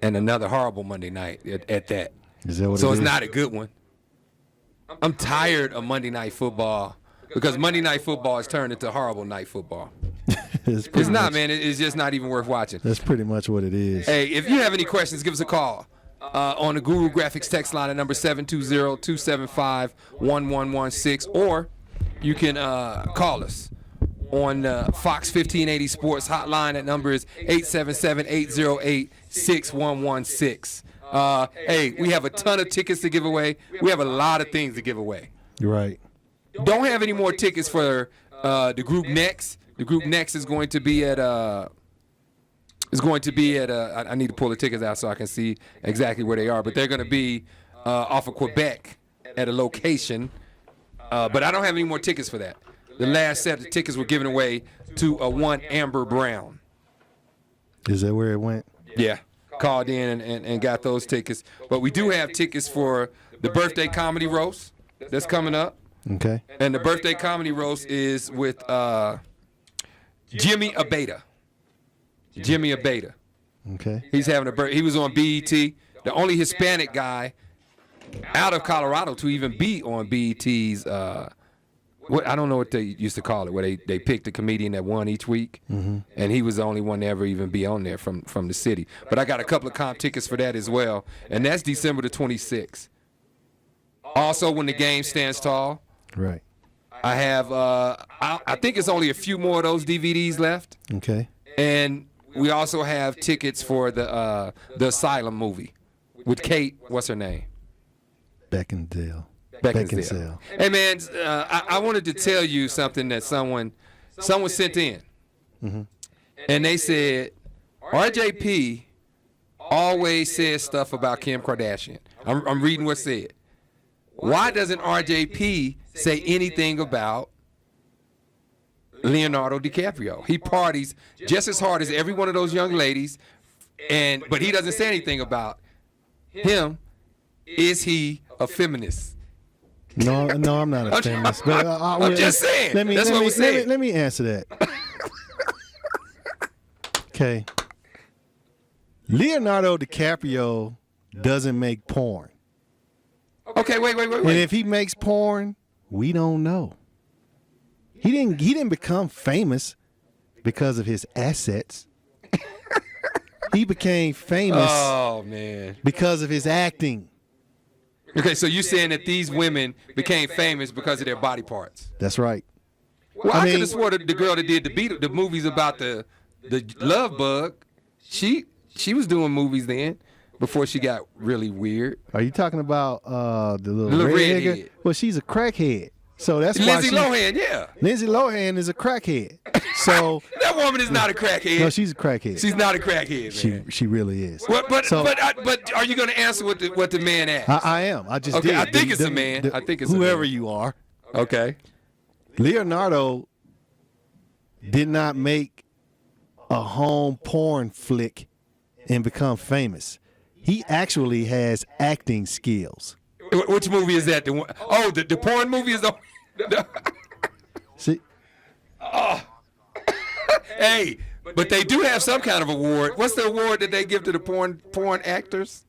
and another horrible Monday night at that. Is that what So it it's is? not a good one. I'm tired of Monday Night Football because Monday Night Football has turned into horrible night football. It's It's not, man. It's just not even worth watching. That's pretty much what it is. Hey, if you have any questions, give us a call on the Guru Graphics text line at number 720-275-1116, or you can call us on Fox 1580 Sports hotline. That number is 877-808-6116. Hey, we have a ton of tickets to give away. We have a lot of things to give away. You're right. Don't have any more tickets for the group next. The group next is going to be at I need to pull the tickets out so I can see exactly where they are, but they're going to be off of Quebec at a location. But I don't have any more tickets for that. The last set of tickets were given away to one Amber Brown. Is that where it went? Yeah, called in and got those tickets. But we do have tickets for the birthday comedy roast that's coming up. Okay. And the birthday comedy roast is with Jimmy Abeda. Jimmy Abeda. Okay. He's having a birthday. He was on BET, the only Hispanic guy out of Colorado to even be on BET's. What I don't know what they used to call it, where they picked a comedian that won each week, and he was the only one to ever even be on there from the city. But I got a couple of comp tickets for that as well, and that's December the 26th. Also, when the game stands tall. Right. I have, I think it's only a few more of those DVDs left. Okay. And we also have tickets for the Asylum movie with Kate, what's her name? Beckinsale. Hey, man, I wanted to tell you something that someone sent in. And they said, RJP always says stuff about Kim Kardashian. I'm reading what's said. Why doesn't RJP say anything about Leonardo DiCaprio? He parties just as hard as every one of those young ladies, but he doesn't say anything about him. Is he a feminist? No, I'm not a feminist. But I'm just saying. That's what we're saying. Let me answer that. Okay. Leonardo DiCaprio doesn't make porn. Okay, wait. And if he makes porn, we don't know. He didn't become famous because of his assets. He became famous because of his acting. Okay, so you're saying that these women became famous because of their body parts? That's right. Well, I could have swore that the girl that did the movies about the love bug, she was doing movies then before she got really weird. Are you talking about the little redhead? nigga? Well, she's a crackhead. So that's why Lindsay Lohan, yeah. Lindsay Lohan is a crackhead. So that woman is not a crackhead. No, she's a crackhead. She's not a crackhead, man. She really is. But are you going to answer what the man asked? I am. I just did. I think it's a man. I think it's whoever a man. you are. Okay. Leonardo did not make a home porn flick and become famous. He actually has acting skills. Which movie is that? The porn movie is the. See? Hey, but they do have some kind of award. What's the award that they give to the porn actors?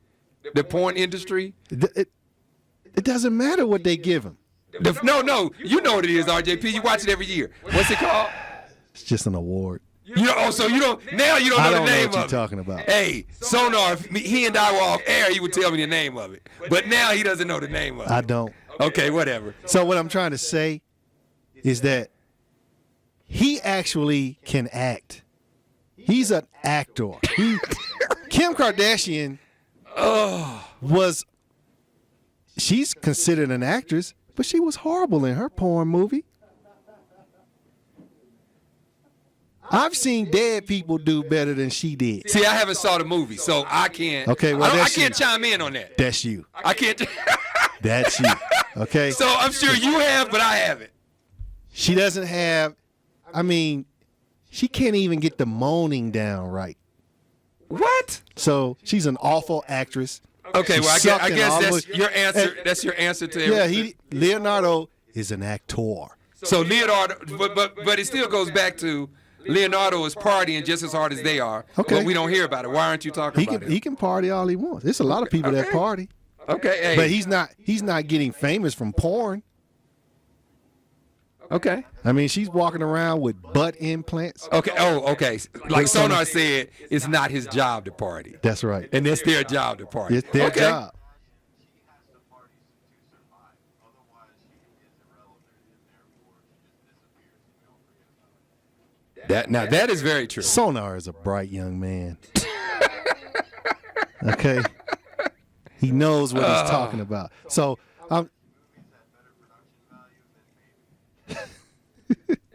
The porn industry? It doesn't matter what they give him. No, you know what it is, RJP. You watch it every year. What's it called? It's just an award. So you don't know the name of it. I don't know what you're talking about. Hey, Sonar, if he and I were off air, he would tell me the name of it. But now he doesn't know the name of it. I don't. Okay, whatever. So what I'm trying to say is that he actually can act. He's an actor. Kim Kardashian she's considered an actress, but she was horrible in her porn movie. I've seen dead people do better than she did. See, I haven't saw the movie, so I can't. Okay, well, I can't chime in on that. That's you. I can't. That's you. Okay. So I'm sure you have, but I haven't. She doesn't have. I mean, she can't even get the moaning down right. What? So she's an awful actress. Okay, well, I guess that's your answer. That's your answer to everything. Yeah, Leonardo is an actor. So Leonardo, but it still goes back to Leonardo is partying just as hard as they are. Okay. But we don't hear about it. Why aren't you talking about it? He can party all he wants. There's a lot of people that party. Okay, hey. But he's not getting famous from porn. Okay. I mean, she's walking around with butt implants. Okay. Oh, okay. Like Sonar said, it's not his job to party. That's right. And it's their job to party. It's their job. That is very true. Sonar is a bright young man. Okay. He knows what he's talking about. So,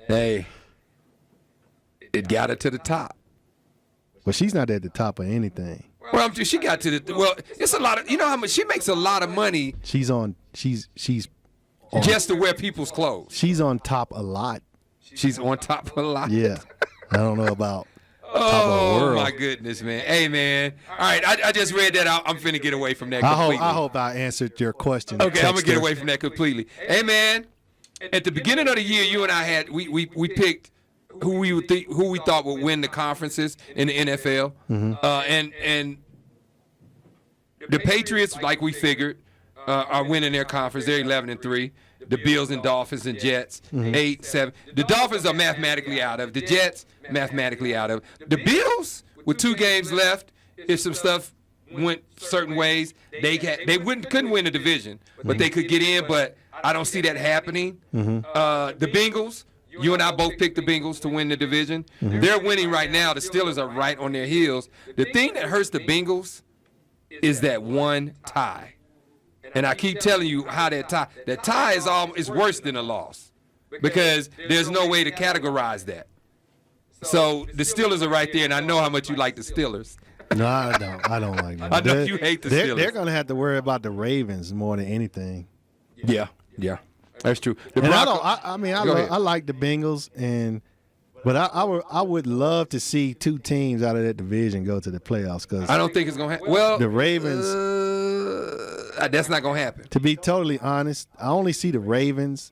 hey, it got her to the top. but she's not at the top of anything. Well, she got to the. Well, it's a lot of. You know how much she makes a lot of money She's on just to wear people's clothes. she's on top a lot. She's on top of a lot. Yeah. I don't know about top of the Oh world. my goodness, man! Hey, man! All right, I just read that out. I'm finna get away from that I completely. hope I answered your question. Okay, I'm gonna get Texter. away from that completely. Hey, man! At the beginning of the year, you and I had we picked who we thought would win the conferences in the NFL, and the Patriots, like we figured, are winning their conference. They're 11-3. The Bills and Dolphins and Jets 8-7. The Dolphins are mathematically out of. The Jets mathematically out of. The Bills with 2 games left. If some stuff went certain ways, they couldn't win the division, but they could get in. But I don't see that happening. The Bengals. You and I both picked the Bengals to win the division. They're winning right now. The Steelers are right on their heels. The thing that hurts the Bengals is that one tie. And I keep telling you how that tie is worse than a loss because there's no way to categorize that. So the Steelers are right there, and I know how much you like the Steelers. No, I don't. I don't like them. I know you hate the Steelers. They're going to have to worry about the Ravens more than anything. Yeah, that's true. The And Broncos, I like the Bengals, but I would love to see 2 teams out of that division go to the playoffs because I don't think it's gonna happen. Well, the Ravens. That's not gonna happen. To be totally honest, I only see the Ravens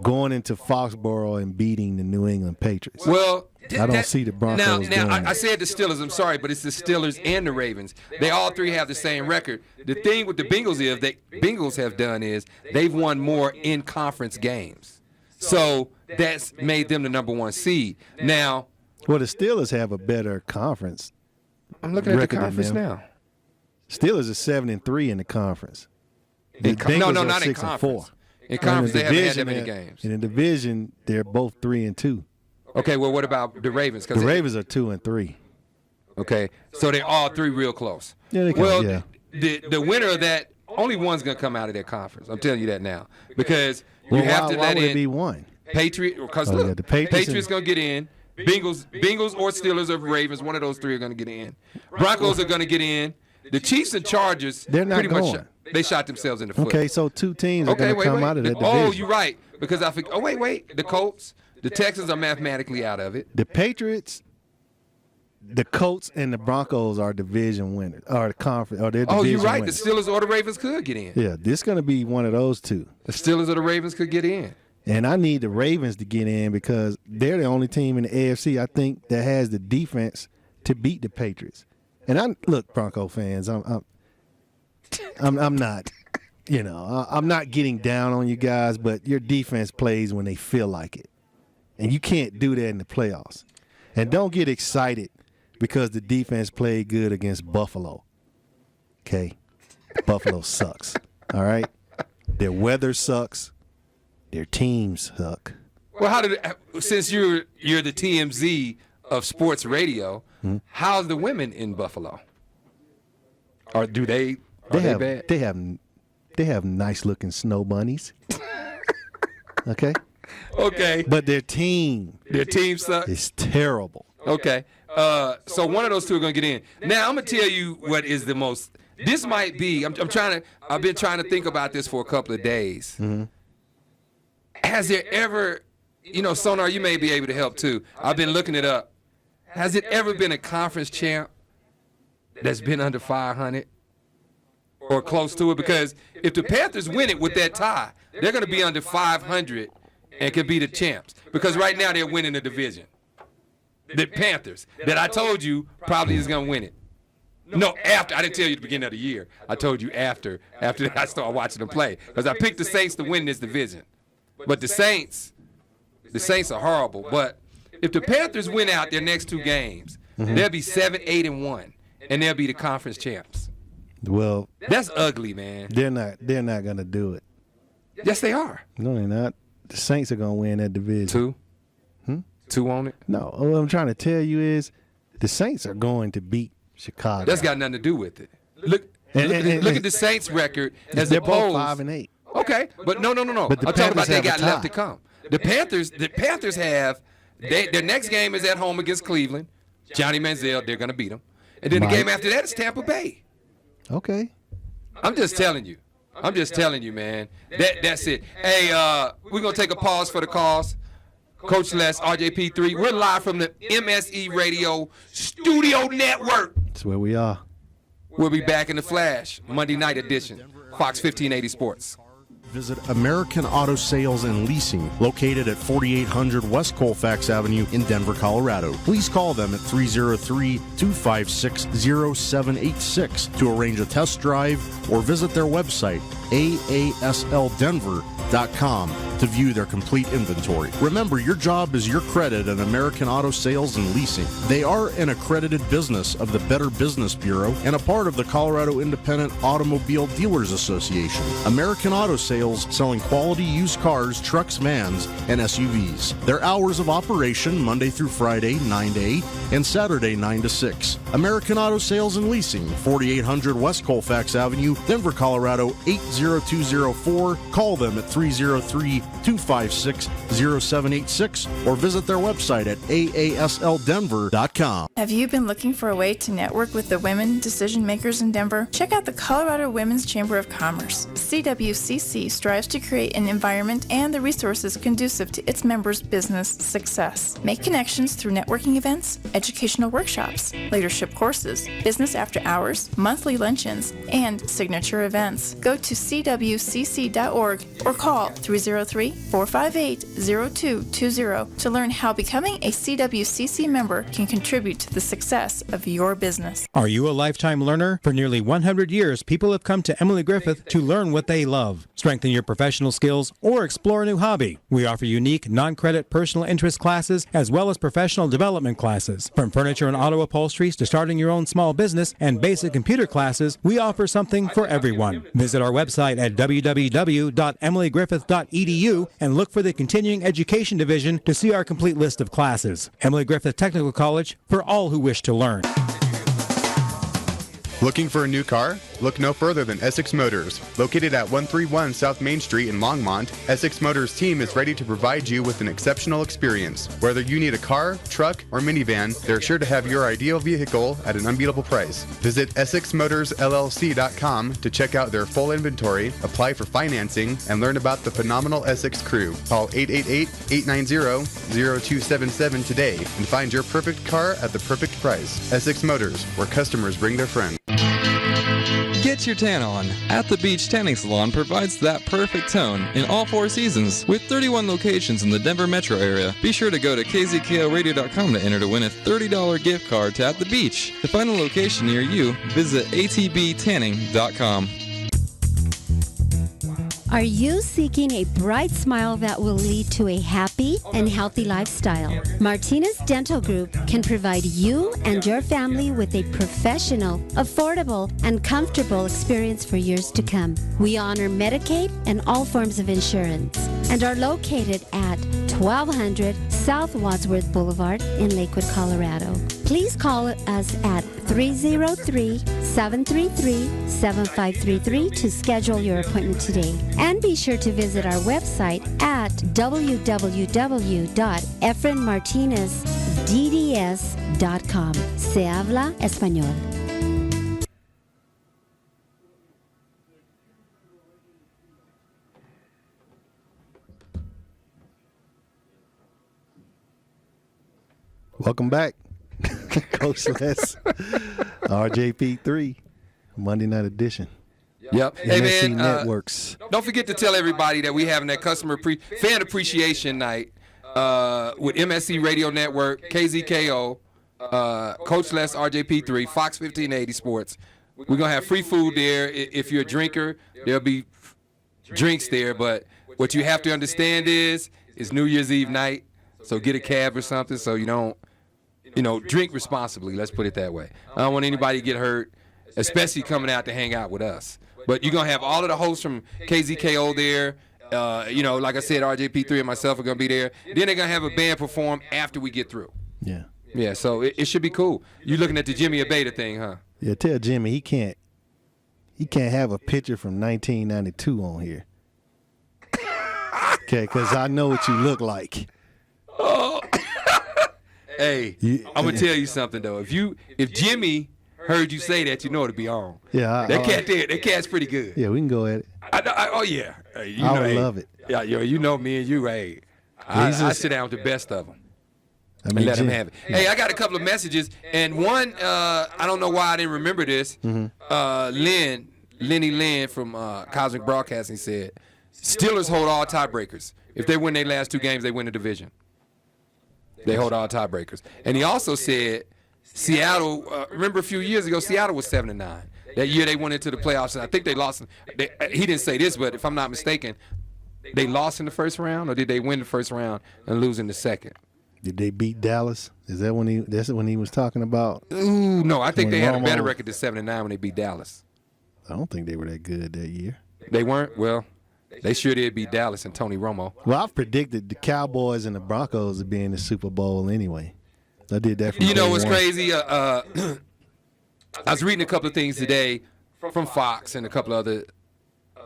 going into Foxborough and beating the New England Patriots. Well, I don't see the Broncos now doing I it. said the Steelers. I'm sorry, but it's the Steelers and the Ravens. They all 3 have the same record. The thing with the Bengals is Bengals have done is they've won more in conference games, so that's made them the number 1 seed. Now, Well, the Steelers have a better conference. I'm looking at the record than conference them. now. Steelers are 7-3 in the conference. No, Bengals are not in 6-4. conference. In In conference, the they haven't had division, that many games. In the division, they're both 3-2. Okay, well, what about the Ravens? The Ravens are 2-3. Okay, so they're all 3 real close. Yeah, they can, well, yeah. the winner of that, only one's going to come out of that conference. I'm telling you that now. Because you Well, have to why let would in it be one? Patriot, because Oh, look, yeah, the Patriots going to get in. Bengals or Steelers or Ravens, one of those 3 are going to get in. Broncos are going to get in. The Chiefs and Chargers, They're not pretty much going. they shot themselves in the foot. Okay, so 2 teams are going to come out of that division. Oh, you're right. Because I think. Oh, wait. The Colts, the Texans are mathematically out of it. The Patriots, the Colts, and the Broncos are division winners, or the conference, or they're division Oh, you're right. winners. The Steelers or the Ravens could get in. Yeah, this is going to be one of those 2. The Steelers or the Ravens could get in. And I need the Ravens to get in because they're the only team in the AFC, I think, that has the defense to beat the Patriots. And look, Bronco fans, I'm not, I'm not getting down on you guys, but your defense plays when they feel like it. And you can't do that in the playoffs. And don't get excited because the defense played good against Buffalo. Okay? Buffalo sucks. All right? Their weather sucks. Their teams suck. Well, since you're the TMZ of sports radio, how's the women in Buffalo? Or do they? Are they bad? They have nice looking snow bunnies. Okay? Okay. But their team sucks. is terrible. Okay. So one of those 2 are going to get in. Now, I'm going to tell you what is the most. This might be. I've been trying to think about this for a couple of days. Has there ever, Sonar, you may be able to help too. I've been looking it up. Has it ever been a conference champ that's been under 500 or close to it? Because if the Panthers win it with that tie, they're going to be under 500 and can be the champs. Because right now they're winning the division. The Panthers, that I told you probably is going to win it. No, after. I didn't tell you at the beginning of the year. I told you after I started watching them play. Because I picked the Saints to win this division. But the Saints are horrible. But if the Panthers win out their next two games, they'll be 7-8-1, and they'll be the conference champs. Well, that's ugly, man. They're not gonna do it. Yes, they are. No, they're not. The Saints are gonna win that division. Two on it? No, what I'm trying to tell you is the Saints are going to beat Chicago. That's got nothing to do with it. Look at the Saints' record as they're opposed. both 5-8. Okay, but no. But the I'm talking about Panthers they have a got tie. left to come. The Panthers have their next game is at home against Cleveland. Johnny Manziel, they're gonna beat them, and then the game after that is Tampa Bay. Okay. I'm just telling you, man. That's it. Hey, we're gonna take a pause for the calls. Coach Les, RJP3. We're live from the MSE Radio Studio Network. That's where we are. We'll be back in the flash, Monday night edition, Fox 1580 Sports. Visit American Auto Sales and Leasing, located at 4800 West Colfax Avenue in Denver, Colorado. Please call them at 303-256-0786 to arrange a test drive or visit their website, aaslddenver.com, to view their complete inventory. Remember, your job is your credit at American Auto Sales and Leasing. They are an accredited business of the Better Business Bureau and a part of the Colorado Independent Automobile Dealers Association. American Auto Sales, selling quality used cars, trucks, vans, and SUVs. Their hours of operation, Monday through Friday, 9 to 8, and Saturday, 9 to 6. American Auto Sales and Leasing, 4800 West Colfax Avenue, Denver, Colorado, 80204. Call them at 303-256-0786 or visit their website at aaslddenver.com. Have you been looking for a way to network with the women decision makers in Denver? Check out the Colorado Women's Chamber of Commerce. CWCC strives to create an environment and the resources conducive to its members' business success. Make connections through networking events, educational workshops, leadership courses, business after hours, monthly luncheons, and signature events. Go to cwcc.org or call 303-458-0220 to learn how becoming a CWCC member can contribute to the success of your business. Are you a lifetime learner? For nearly 100 years, people have come to Emily Griffith to learn what they love, strengthen your professional skills, or explore a new hobby. We offer unique, non-credit personal interest classes as well as professional development classes. From furniture and auto upholsteries to starting your own small business and basic computer classes, we offer something for everyone. Visit our website at www.emilygriffith.edu and look for the Continuing Education Division to see our complete list of classes. Emily Griffith Technical College, for all who wish to learn. Looking for a new car? Look no further than Essex Motors. Located at 131 South Main Street in Longmont, Essex Motors team is ready to provide you with an exceptional experience. Whether you need a car, truck, or minivan, they're sure to have your ideal vehicle at an unbeatable price. Visit EssexMotorsLLC.com to check out their full inventory, apply for financing, and learn about the phenomenal Essex crew. Call 888-890-0277 today and find your perfect car at the perfect price. Essex Motors, where customers bring their friends. Get your tan on. At the Beach Tanning Salon provides that perfect tone in all 4 seasons. With 31 locations in the Denver metro area, be sure to go to kzklradio.com to enter to win a $30 gift card to At the Beach. To find a location near you, visit atbtanning.com. Are you seeking a bright smile that will lead to a happy and healthy lifestyle? Martinez Dental Group can provide you and your family with a professional, affordable, and comfortable experience for years to come. We honor Medicaid and all forms of insurance and are located at 1200 South Wadsworth Boulevard in Lakewood, Colorado. Please call us at 303-733-7533 to schedule your appointment today. And be sure to visit our website at www.efrenmartinezdds.com. Se habla español. Welcome back, Coach Les. RJP3, Monday night edition. Yep. Hey, MSE man, Networks. Don't forget to tell everybody that we having that fan appreciation night with MSE Radio Network, KZKO, Coach Les, RJP3, Fox 1580 Sports. We're going to have free food there. If you're a drinker, there'll be drinks there. But what you have to understand is it's New Year's Eve night, so get a cab or something so you don't, drink responsibly. Let's put it that way. I don't want anybody to get hurt, especially coming out to hang out with us. But you're going to have all of the hosts from KZKO there. Like I said, RJP3 and myself are going to be there. Then they're going to have a band perform after we get through. Yeah. Yeah, so it should be cool. You're looking at the Jimmy Abeda thing, huh? Yeah, tell Jimmy he can't have a picture from 1992 on here. Okay, because I know what you look like. Oh. Hey, I'm going to tell you something, though. If Jimmy heard you say that, you know it'll be on. Yeah. That cat's pretty good. Yeah, we can go at it. Oh, yeah. Hey, I would love it. Yeah, you know me and you, hey. I sit down with the best of them. And let him have it. Hey, I got a couple of messages, and one, I don't know why I didn't remember this. Lenny Lynn from Cosmic Broadcasting said, Steelers hold all tiebreakers. If they win their last 2 games, they win the division. They hold all tiebreakers. And he also said, Seattle, remember a few years ago, Seattle was 7-9. That year they went into the playoffs, and I think they lost. He didn't say this, but if I'm not mistaken, they lost in the first round, or did they win the first round and lose in the second? Did they beat Dallas? Is that that's when he was talking about? Ooh, no, I think they had a better record than 7-9 when they beat Dallas. I don't think they were that good that year. They weren't? Well, they sure did beat Dallas and Tony Romo. Well, I've predicted the Cowboys and the Broncos would be in the Super Bowl anyway. I did that from You know what's day one. crazy? I was reading a couple of things today from Fox and a couple of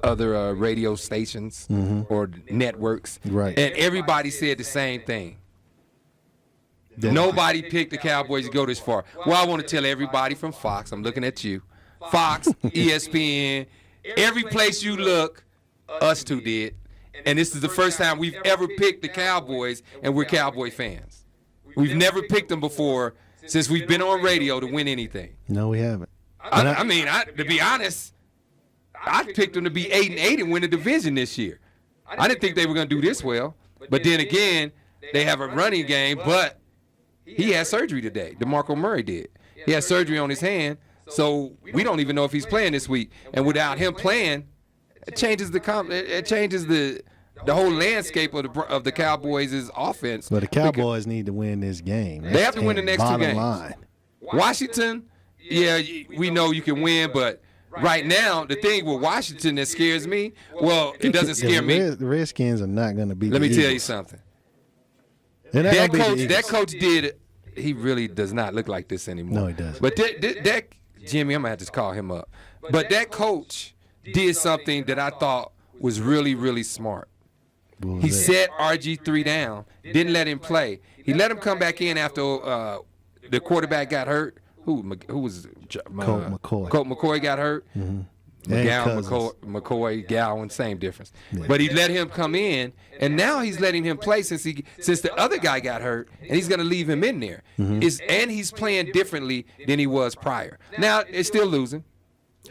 other radio stations or networks. Right. And everybody said the same thing. Nobody picked the Cowboys to go this far. Well, I want to tell everybody from Fox, I'm looking at you, Fox, ESPN, every place you look, us two did. And this is the first time we've ever picked the Cowboys, and we're Cowboy fans. We've never picked them before since we've been on radio to win anything. No, we haven't. To be honest, I picked them to be 8-8 and win the division this year. I didn't think they were going to do this well. But then again, they have a running game, but he had surgery today. DeMarco Murray did. He had surgery on his hand, so we don't even know if he's playing this week. And without him playing, it changes the whole landscape of the Cowboys' offense. But the Cowboys need to win this game. They have to win the next 2 games. Line. Washington, yeah, we know you can win, but right now, the thing with Washington that scares me, well, it doesn't scare me. The Redskins are not going to be. Let me tell you something. That coach he really does not look like this anymore. No, he doesn't. But that Jimmy, I'm going to have to call him up. But that coach did something that I thought was really, really smart. He set RG3 down, didn't let him play. He let him come back in after the quarterback got hurt. Who was Colt McCoy. Colt McCoy got hurt. Mm-hmm. McCoy, Gowan, same difference. Yeah. But he let him come in, and now he's letting him play since the other guy got hurt, and he's going to leave him in there. And he's playing differently than he was prior. Now, it's still losing.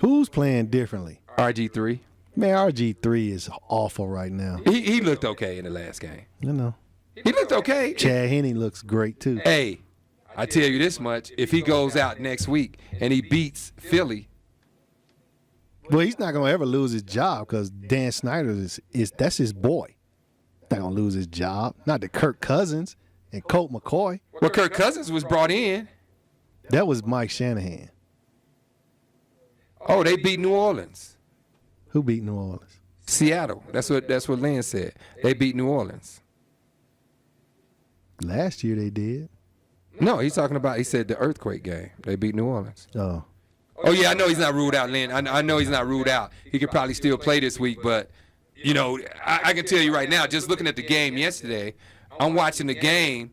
Who's playing differently? RG3. Man, RG3 is awful right now. He looked okay in the last game. You know. He looked okay. Chad Henne looks great, too. Hey, I tell you this much. If he goes out next week and he beats Philly, well, he's not going to ever lose his job because Dan Snyder that's his boy. Not going to lose his job. Not to Kirk Cousins and Colt McCoy. Well, Kirk Cousins was brought in. That was Mike Shanahan. Oh, they beat New Orleans. Who beat New Orleans? Seattle. That's what Lynn said. They beat New Orleans. Last year they did. No, he said the earthquake game. They beat New Orleans. Oh, yeah, I know he's not ruled out, Lynn. I know he's not ruled out. He could probably still play this week, but, I can tell you right now, just looking at the game yesterday, I'm watching the game.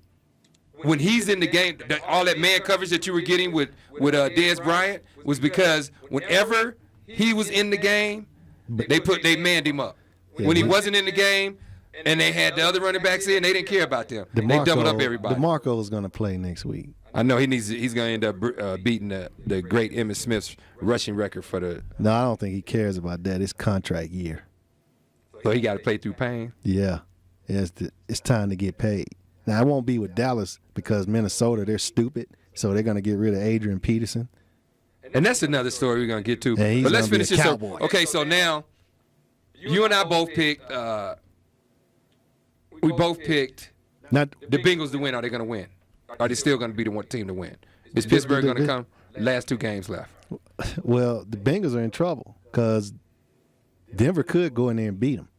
When he's in the game, all that man coverage that you were getting with Dez Bryant was because whenever he was in the game, they manned him up. When he wasn't in the game and they had the other running backs in, they didn't care about them. They doubled up everybody. DeMarco is going to play next week. I know he's going to end up beating the great Emmitt Smith's rushing record for the. No, I don't think he cares about that. It's contract year. So he got to play through pain. Yeah, it's time to get paid. Now, I won't be with Dallas because Minnesota, they're stupid, so they're going to get rid of Adrian Peterson. And that's another story we're going to get to. And he's but let's gonna be finish a this. Cowboy. Okay, so now you and I both picked we both picked Not the Bengals to win. Are they going to win? Are they still going to be the one team to win? Is Pittsburgh going to come? Last 2 games left. Well, the Bengals are in trouble because Denver could go in there and beat them.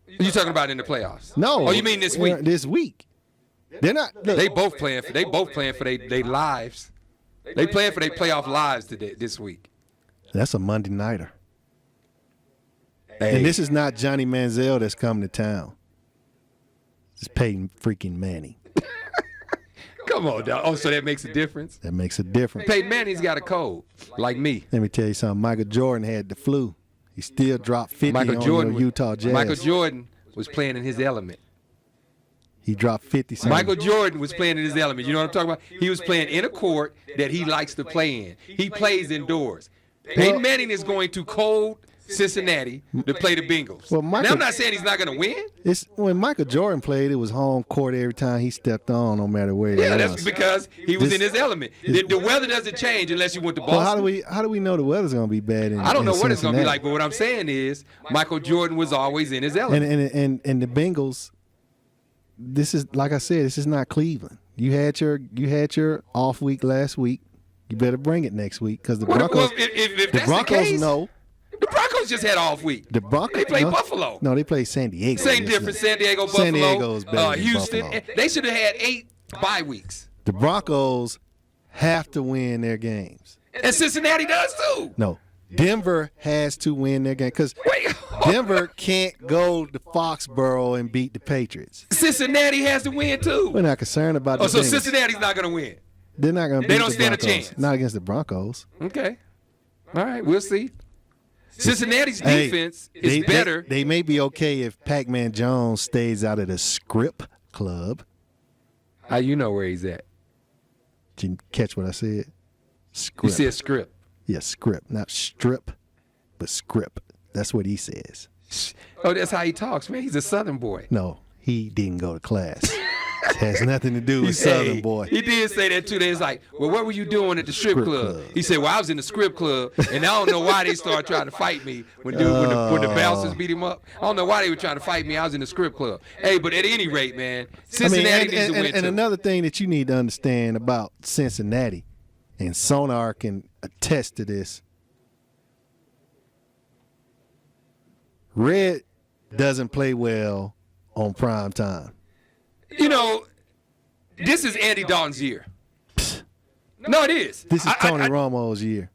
You talking about in the playoffs? No. Oh, you mean this week? This week. They're not. Look, They both playing for their lives. They playing for their playoff lives this week. that's a Monday nighter. Hey, And this is not Johnny Manziel that's coming to town. It's Peyton freaking Manning. come on, dog. Oh, so that makes a difference. That makes a difference. Peyton Manning's got a cold, like me. Let me tell you something. Michael Jordan had the flu. He still dropped 50 Michael on Jordan, your Utah Jazz. Michael Jordan was playing in his element. He dropped 50. Michael Jordan was playing in his element. You know what I'm talking about? He was playing in a court that he likes to play in. He plays indoors. Peyton Manning is going to cold Cincinnati to play the Bengals. Well, Michael- now, I'm not saying he's not going to win. It's when Michael Jordan played, it was home court every time he stepped on, no matter where Yeah, it that's was. because he was This- in his element. The weather doesn't change unless you went to Boston. Well, how do we know the weather's gonna be bad? I don't know what it's going to be Cincinnati? like, but what I'm saying is Michael Jordan was always in his element. And the Bengals. This is like I said. This is not Cleveland. You had your off week last week. You better bring it next week because the Broncos. If the that's Broncos the case, know. the Broncos just had off week. The Broncos. They play no, Buffalo. No, they play San Diego. Same this difference. week. San Diego, Buffalo, San Diego's better than Houston. Buffalo. They should have had 8 bye weeks. The Broncos have to win their games. And Cincinnati does too. No, Denver has to win their game because Wait, Denver can't go to Foxborough and beat the Patriots. Cincinnati has to win too. We're not concerned about the Oh, so Bengals. Cincinnati's not going to win. They're not going to beat They don't the stand a Broncos. chance. Not against the Broncos. Okay. All right, we'll see. Cincinnati's Hey, defense is better. They may be okay if Pac-Man Jones stays out of the Script Club. How you know where he's at? Did you catch what I said? You Script. said script. Yeah, Script. Not strip, but Script. That's what he says. Oh, that's how he talks, man. He's a Southern boy. No, he didn't go to class. It has nothing to do with Southern boy. He did say that too. They was like, well, what were you doing at the strip club? He said, well, I was in the strip club, and I don't know why they started trying to fight me when the bouncers beat him up. I don't know why they were trying to fight me. I was in the strip club. Hey, but at any rate, man, Cincinnati needs to win and too. another thing that you need to understand about Cincinnati, and Sonar can attest to this, Red doesn't play well on prime time. You know, this is Andy Dalton's year. No, it is. This is Tony Romo's year.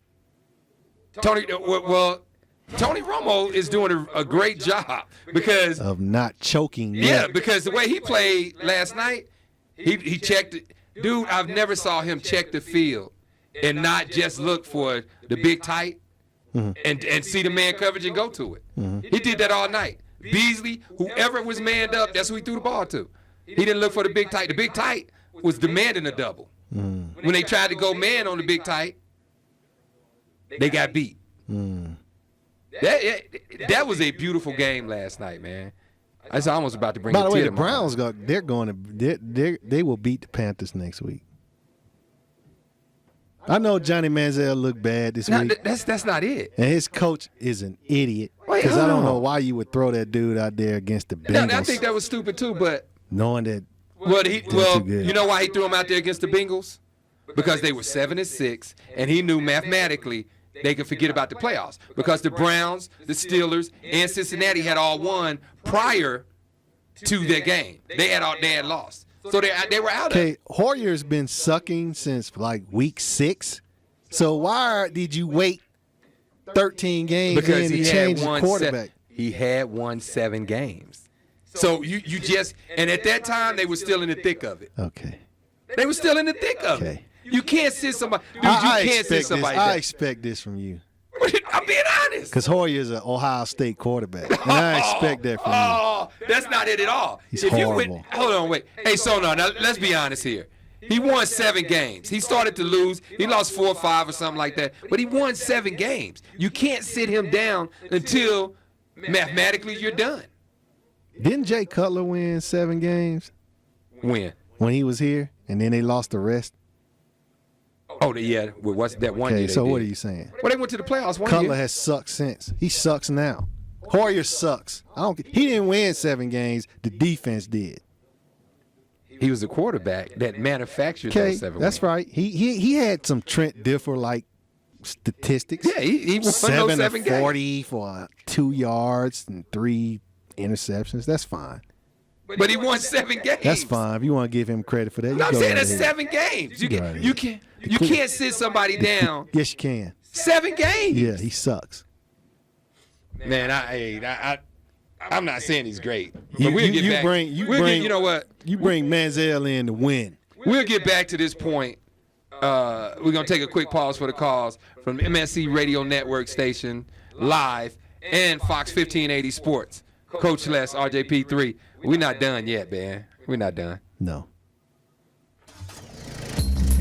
Tony Romo is doing a great job because Of not choking. yeah, yet. because the way he played last night, he checked it. Dude, I've never saw him check the field and not just look for the big tight and see the man coverage and go to it. He did that all night. Beasley, whoever was manned up, that's who he threw the ball to. He didn't look for the big tight. The big tight was demanding a double. When they tried to go man on the big tight, they got beat. That was a beautiful game last night, man. I was almost about to bring By a the way, tear the to my eye. Browns they will beat the Panthers next week. I know Johnny Manziel looked bad this No, week, that's not it. and his coach is an idiot. Wait, Because I hold don't know on. why you would throw that dude out there against the No, Bengals, I think that was stupid too, but knowing that too good. you know why he threw him out there against the Bengals? Because they were 7-6, and he knew mathematically they could forget about the playoffs. Because the Browns, the Steelers, and Cincinnati had all won prior to their game. They had lost, so they were out of Okay, it. Hoyer's been sucking since like week 6. So why did you wait 13 games Because in to he had change the won quarterback? he had won 7 games. So you just, and at that time they were still in the thick of it. Okay. They were still in the thick of Okay. it. You can't sit somebody. Dude, I you can't sit expect this. somebody. I that. expect this from you. I'm being honest. Because Hoyer's an Ohio State quarterback. And I expect that from you. Oh, that's not it at all. He's You horrible. hold on, wait. Hey, Sonar, now let's be honest here. He won 7 games. He started to lose. He lost 4 or 5 or something like that. But he won 7 games. You can't sit him down until mathematically you're done. Didn't Jay Cutler win 7 games When? when he was here, and then they lost the rest? Oh, yeah. Well, what's that one year? Okay, they so what are did? you saying? Well, they went to the playoffs one Cutler year. has sucked since. He sucks now. Hoyer sucks. He didn't win 7 games. The defense did. He was the quarterback that manufactured Okay, those 7 that's wins. right. He had some Trent Differ like statistics. Yeah, he won 7 those of 7 games. 40 for 2 yards and 3 interceptions. That's fine. But he won 7 games. That's fine. If you want to give him credit for that, No, I'm go saying right that's ahead. 7 games. You Go can right you ahead. can't sit somebody down. Yes, you can. 7 games. Yeah, he sucks. Man, I'm not saying he's great. But You- we'll you- get you back. bring- you we'll bring- get, you know what? You bring Manziel in to win. We'll get back to this point. We're going to take a quick pause for the calls from MSE Radio Network station, live, and Fox 1580 Sports. Coach Les, RJP3. We're not done yet, man. We're not done. No.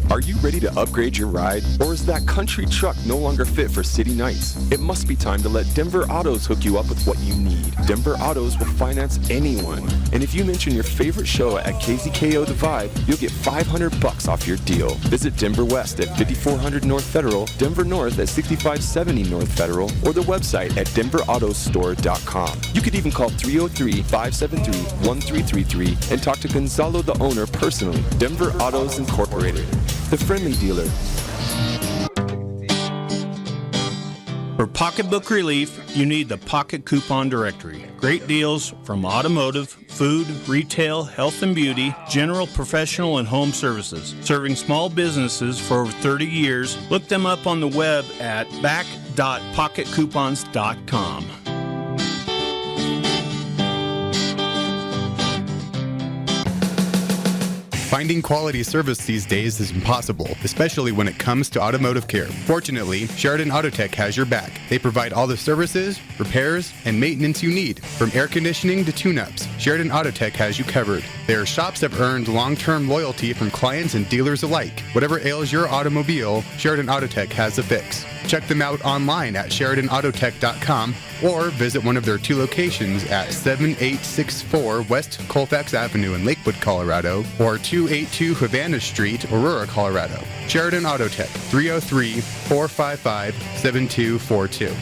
Are you ready to upgrade your ride? Or is that country truck no longer fit for city nights? It must be time to let Denver Autos hook you up with what you need. Denver Autos will finance anyone. And if you mention your favorite show at KZKO Divide, you'll get $500 off your deal. Visit Denver West at 5400 North Federal, Denver North at 6570 North Federal, or the website at denverautostore.com. You could even call 303-573-1333 and talk to Gonzalo, the owner, personally. Denver Autos Incorporated, the friendly dealer. For pocketbook relief, you need the Pocket Coupon Directory. Great deals from automotive, food, retail, health and beauty, general, professional, and home services. Serving small businesses for over 30 years, look them up on the web at back.pocketcoupons.com. Finding quality service these days is impossible, especially when it comes to automotive care. Fortunately, Sheridan Autotech has your back. They provide all the services, repairs, and maintenance you need, from air conditioning to tune-ups. Sheridan Autotech has you covered. Their shops have earned long-term loyalty from clients and dealers alike. Whatever ails your automobile, Sheridan Autotech has the fix. Check them out online at SheridanAutotech.com or visit one of their 2 locations at 7864 West Colfax Avenue in Lakewood, Colorado, or 282 Havana Street, Aurora, Colorado. Sheridan Autotech, 303-455-7242.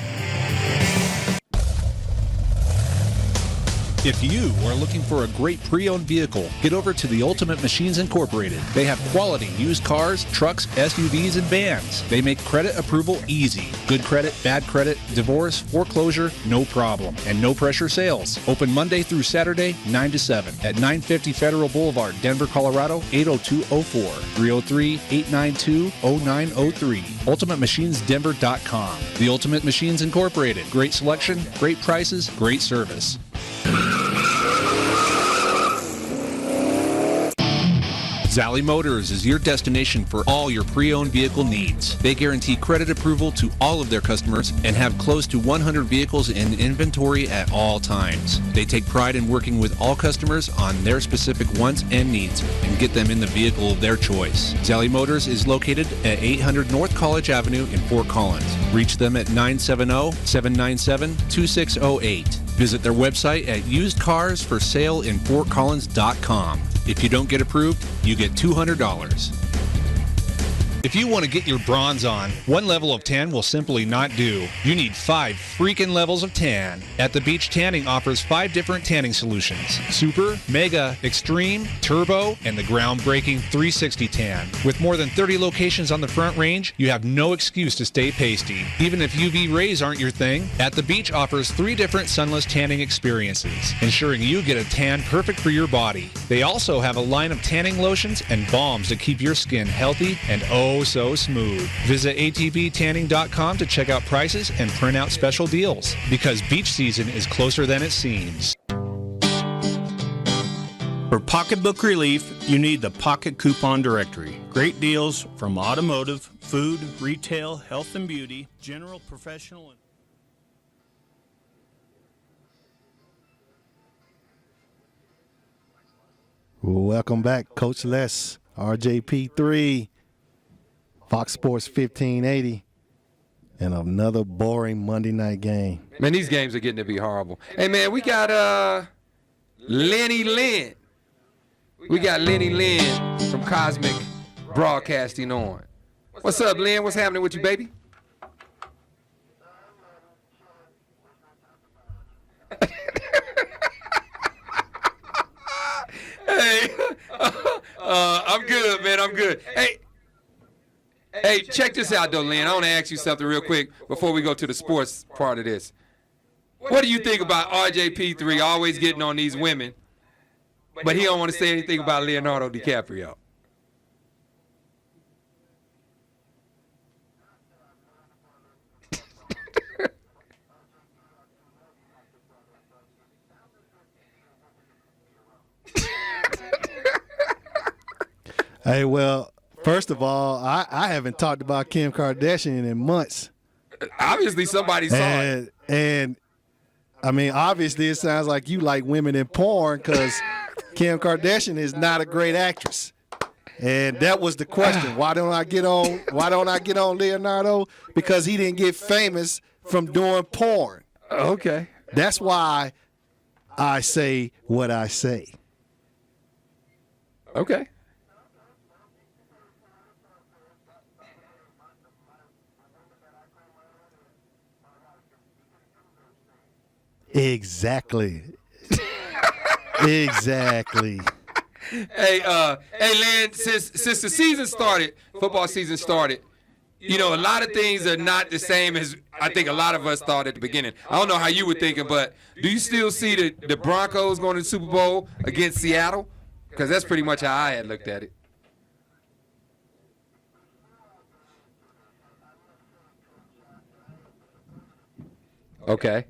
If you are looking for a great pre-owned vehicle, get over to the Ultimate Machines Incorporated. They have quality used cars, trucks, SUVs, and vans. They make credit approval easy. Good credit, bad credit, divorce, foreclosure, no problem. And no pressure sales. Open Monday through Saturday, 9 to 7 at 950 Federal Boulevard, Denver, Colorado, 80204. 303-892-0903. UltimateMachinesDenver.com. The Ultimate Machines Incorporated. Great selection, great prices, great service. Zally Motors is your destination for all your pre-owned vehicle needs. They guarantee credit approval to all of their customers and have close to 100 vehicles in inventory at all times. They take pride in working with all customers on their specific wants and needs and get them in the vehicle of their choice. Zally Motors is located at 800 North College Avenue in Fort Collins. Reach them at 970-797-2608. Visit their website at usedcarsforsaleInFortCollins.com. If you don't get approved, you get $200. If you want to get your bronze on, one level of tan will simply not do. You need 5 freaking levels of tan. At the Beach, Tanning offers 5 different tanning solutions: Super, Mega, Extreme, Turbo, and the groundbreaking 360 Tan. With more than 30 locations on the Front Range, you have no excuse to stay pasty. Even if UV rays aren't your thing, At the Beach offers 3 different sunless tanning experiences, ensuring you get a tan perfect for your body. They also have a line of tanning lotions and balms to keep your skin healthy and so smooth. Visit atbtanning.com to check out prices and print out special deals, because beach season is closer than it seems. For pocketbook relief, you need the Pocket Coupon Directory. Great deals from automotive, food, retail, health and beauty, general, professional, and Welcome back, Coach Les, RJP3, Fox Sports 1580, and another boring Monday night game. Man, these games are getting to be horrible. Hey, man, we got Lenny Lynn. We got Lenny Lynn from Cosmic Broadcasting on. What's up, Lynn? What's happening with you, baby? Hey, I'm good, man. I'm good. Hey, check this out, though, Lynn. I want to ask you something real quick before we go to the sports part of this. What do you think about RJP3 always getting on these women, but he don't want to say anything about Leonardo DiCaprio? Hey, well, first of all, I haven't talked about Kim Kardashian in months. Obviously, somebody saw it. And I mean, obviously, it sounds like you like women in porn because Kim Kardashian is not a great actress. And that was the question. Why don't I get on Leonardo? Because he didn't get famous from doing porn. Okay. That's why I say what I say. Okay. Exactly. Exactly. Hey, Lynn, since the season started, football season started, you know, a lot of things are not the same as I think a lot of us thought at the beginning. I don't know how you were thinking, but do you still see the Broncos going to the Super Bowl against Seattle? Because that's pretty much how I had looked at it. Okay.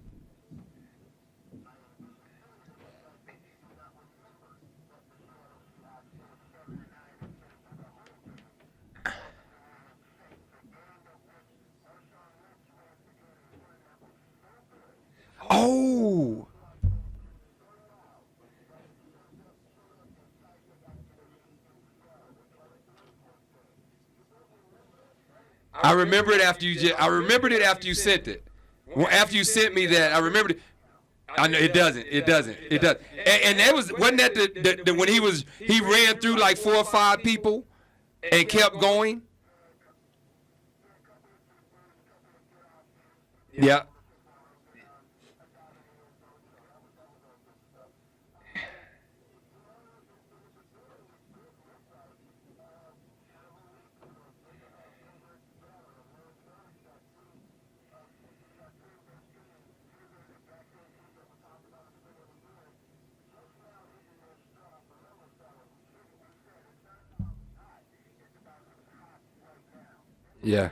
Oh. I remembered after you sent it. Well, after you sent me that, I remembered it. I know it doesn't. And that wasn't that the when he ran through like 4 or 5 people and kept going? Yeah. Yeah.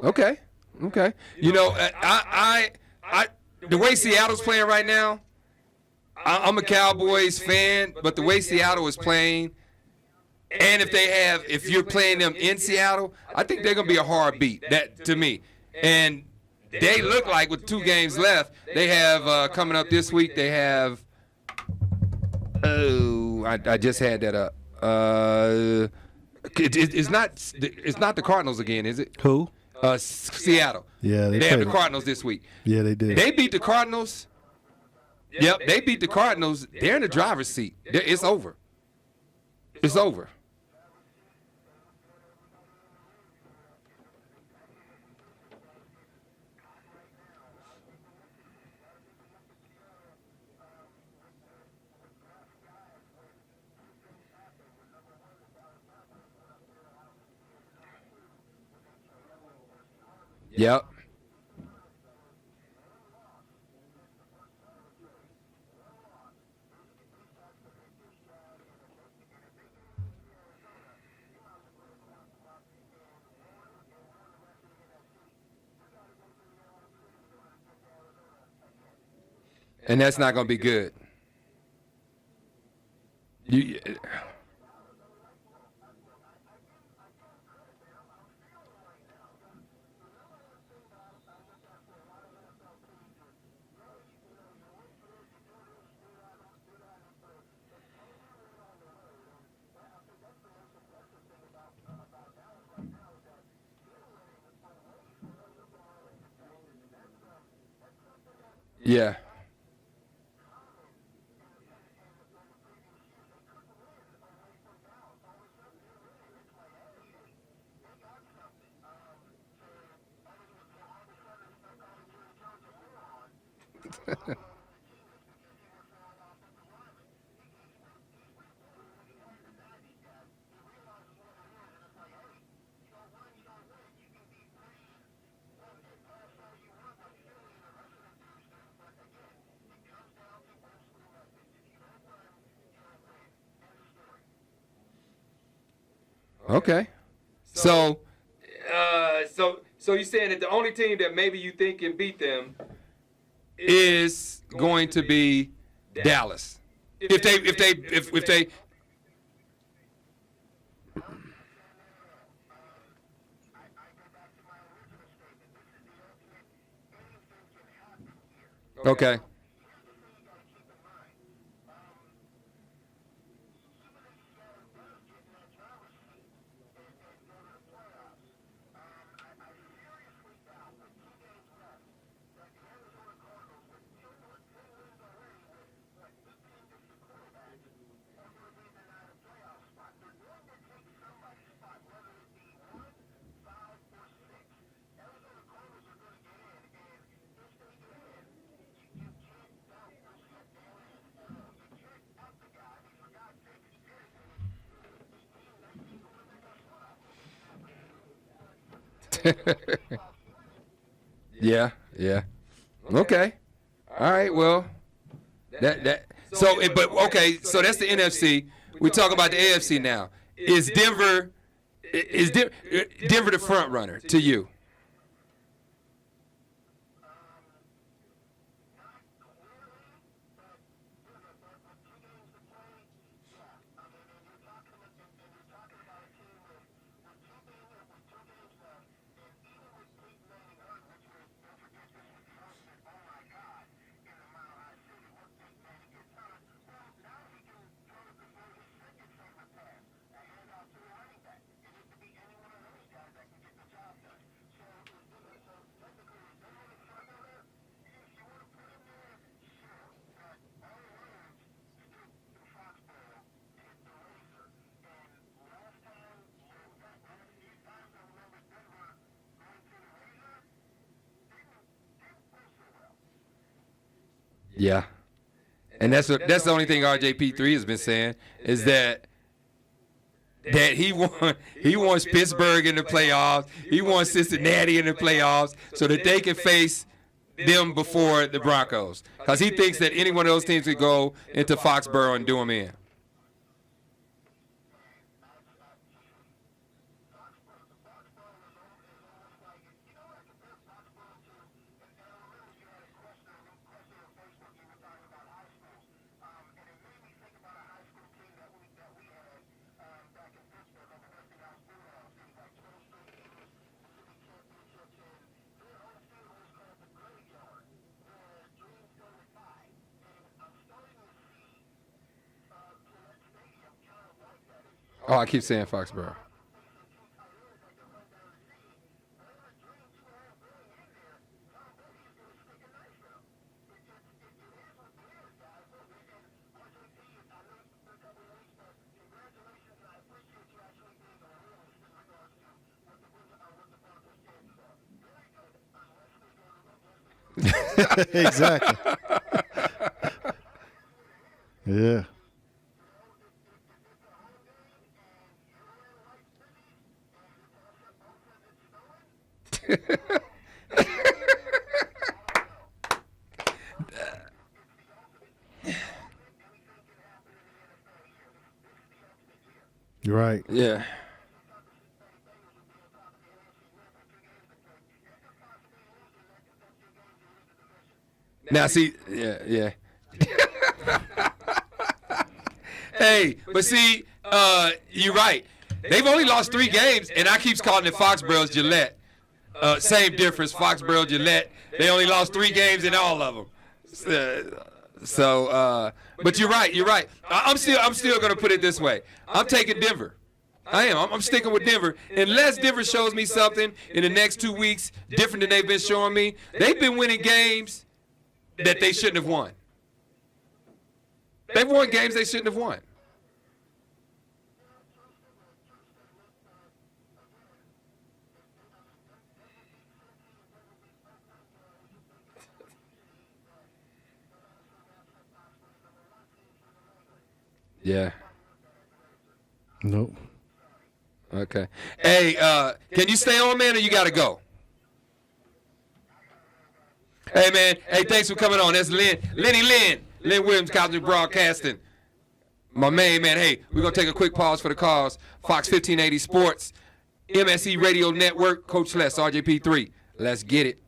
Okay. You know, I the way Seattle's playing right now, I'm a Cowboys fan, but the way Seattle is playing, and if you're playing them in Seattle, I think they're gonna be a hard beat. That to me, and they look like with 2 games left, they have coming up this week. They have. Oh, I just had that up. It's not the Cardinals again, is it? Who? Seattle. Yeah, they have the Cardinals this week. Yeah, they did. They beat the Cardinals. Yep, they beat the Cardinals. They're in the driver's seat. It's over. It's over. Yep. And that's not going to be good. You, yeah. Okay. So you're saying that the only team that maybe you think can beat them is going to be Dallas. If they Okay. Yeah, yeah. Okay. All right. Well, but okay. So that's the NFC. We talk about the AFC now. Is Denver the front runner to you? Yeah. And that's the only thing RJP3 has been saying is that he wants Pittsburgh in the playoffs. He wants Cincinnati in the playoffs so that they can face them before the Broncos. Because he thinks that any one of those teams could go into Foxborough and do them in. Oh, I keep saying Foxborough. Exactly. Yeah. You're right. Yeah. Now, see, yeah. Hey, but see, you're right. They've only lost 3 games, and I keep calling it Foxborough's Gillette. Same difference, Foxborough, Gillette. They only lost 3 games in all of them. But you're right. I'm still going to put it this way. I'm taking Denver. I am. I'm sticking with Denver. Unless Denver shows me something in the next 2 weeks different than they've been showing me. They've been winning games that they shouldn't have won. They've won games they shouldn't have won. Yeah. Nope. Okay. Hey, can you stay on, man, or you got to go? Hey, man. Hey, thanks for coming on. That's Lynn Williams, Cosmic Broadcasting. My main man. Hey, we're going to take a quick pause for the cause. Fox 1580 Sports, MSE Radio Network, Coach Les, RJP3. Let's get it.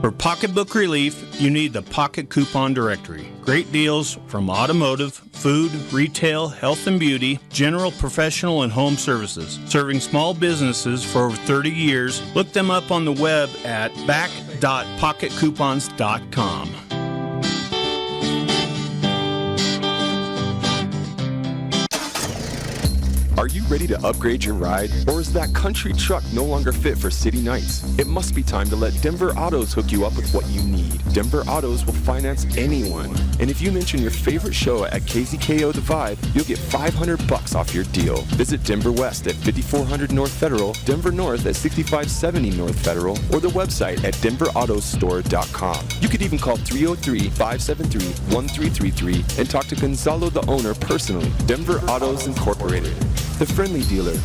For pocketbook relief, you need the Pocket Coupon Directory. Great deals from automotive, food, retail, health and beauty, general, professional, and home services. Serving small businesses for over 30 years, look them up on the web at back.pocketcoupons.com. Are you ready to upgrade your ride? Or is that country truck no longer fit for city nights? It must be time to let Denver Autos hook you up with what you need. Denver Autos will finance anyone. And if you mention your favorite show at KZKO The Vibe, you'll get $500 off your deal. Visit Denver West at 5400 North Federal, Denver North at 6570 North Federal, or the website at denverautostore.com. You could even call 303-573-1333 and talk to Gonzalo, the owner, personally. Denver Autos Incorporated, the friendly dealer.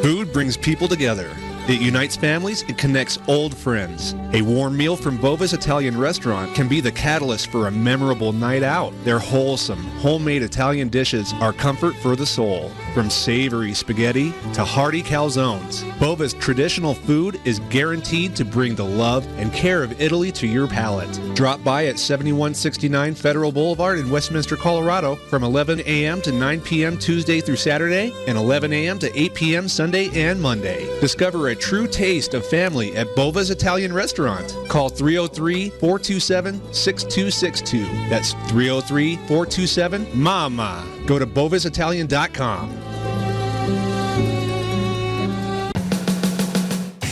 Food brings people together. It unites families, it connects old friends. A warm meal from Bova's Italian Restaurant can be the catalyst for a memorable night out. Their wholesome, homemade Italian dishes are comfort for the soul. From savory spaghetti to hearty calzones, Bova's traditional food is guaranteed to bring the love and care of Italy to your palate. Drop by at 7169 Federal Boulevard in Westminster, Colorado from 11 a.m. to 9 p.m. Tuesday through Saturday and 11 a.m. to 8 p.m. Sunday and Monday. Discover a true taste of family at Bova's Italian Restaurant. Call 303-427-6262. That's 303-427-MAMA. Go to bovasitalian.com.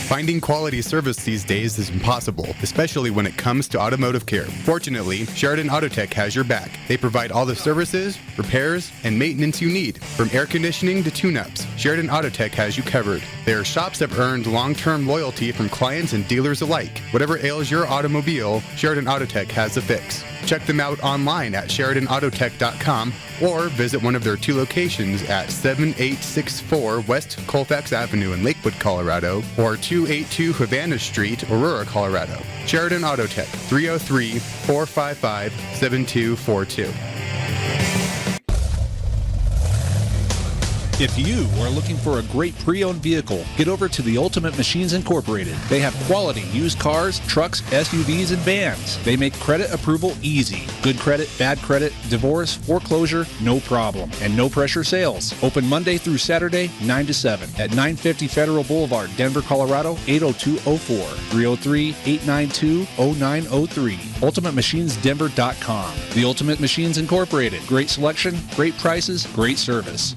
Finding quality service these days is impossible, especially when it comes to automotive care. Fortunately, Sheridan Autotech has your back. They provide all the services, repairs, and maintenance you need. From air conditioning to tune-ups, Sheridan Autotech has you covered. Their shops have earned long-term loyalty from clients and dealers alike. Whatever ails your automobile, Sheridan Autotech has the fix. Check them out online at SheridanAutotech.com or visit one of their 2 locations at 7864 West Colfax Avenue in Lakewood, Colorado, or 282 Havana Street, Aurora, Colorado. Sheridan Autotech, 303-455-7242. If you are looking for a great pre-owned vehicle, get over to the Ultimate Machines Incorporated. They have quality used cars, trucks, SUVs, and vans. They make credit approval easy. Good credit, bad credit, divorce, foreclosure, no problem. And no pressure sales. Open Monday through Saturday, 9 to 7 at 950 Federal Boulevard, Denver, Colorado, 80204. 303-892-0903. UltimateMachinesDenver.com. The Ultimate Machines Incorporated. Great selection, great prices, great service.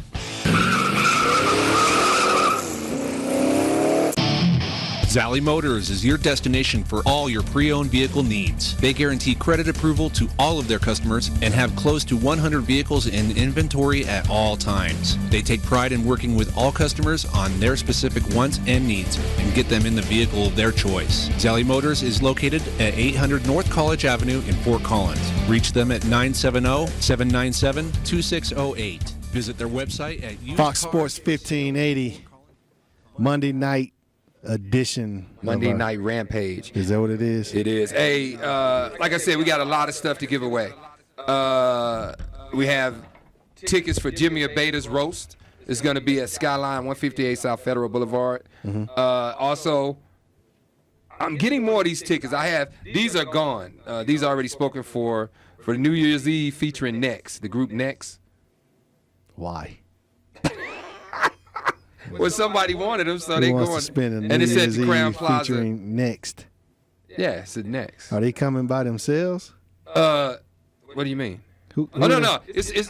Zally Motors is your destination for all your pre-owned vehicle needs. They guarantee credit approval to all of their customers and have close to 100 vehicles in inventory at all times. They take pride in working with all customers on their specific wants and needs and get them in the vehicle of their choice. Zally Motors is located at 800 North College Avenue in Fort Collins. Reach them at 970-797-2608. Visit their website at Fox Sports 1580, Monday night edition. Monday Night Rampage. Is that what it is? It is. Hey, like I said, we got a lot of stuff to give away. We have tickets for Jimmy Abeda's roast. is going to be at Skyline 158 South Federal Boulevard. Also, I'm getting more of these tickets. These are gone. These are already spoken for New Year's Eve featuring Next, the group Next. Why? Well, somebody wanted them, so Who they wants going. to spend a New And it said Year's the Crown Eve Plaza. featuring Next? Yeah, it said Next. Are they coming by themselves? What do you mean? Who No.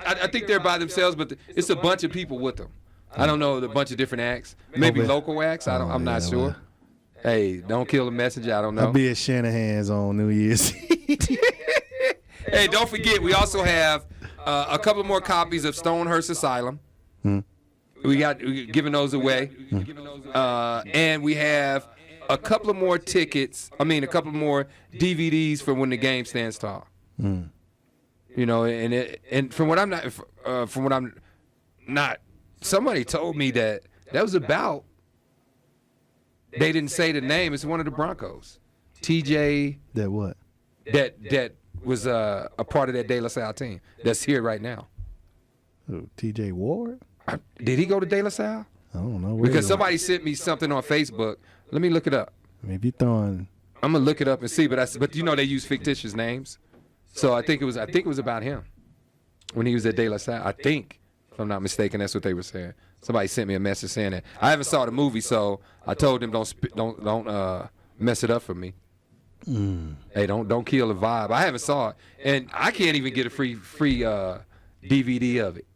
I think they're by themselves, but it's a bunch of people with them. I don't know, a bunch of different acts. Maybe local acts. I'm not sure. Well, Hey, don't kill the messenger. I don't know. I'll be at Shanahan's on New Year's Eve. Hey, don't forget, we also have a couple more copies of Stonehurst Asylum. We're giving those away. And we have a couple more tickets. A couple more DVDs for When the Game Stands Tall. You know, and from what I'm not, somebody told me that was about. They didn't say the name. It's one of the Broncos. TJ. That what? That was a part of that De La Salle team. That's here right now. Who, TJ Ward? Did he go to De La Salle? I don't know. Because somebody sent me something on Facebook. Let me look it up. Maybe throwing. I'm gonna look it up and see. But you know they use fictitious names, so I think it was about him when he was at De La Salle. I think, if I'm not mistaken, that's what they were saying. Somebody sent me a message saying that. I haven't saw the movie, so I told them don't mess it up for me. Hey, don't kill the vibe. I haven't saw it, and I can't even get a free DVD of it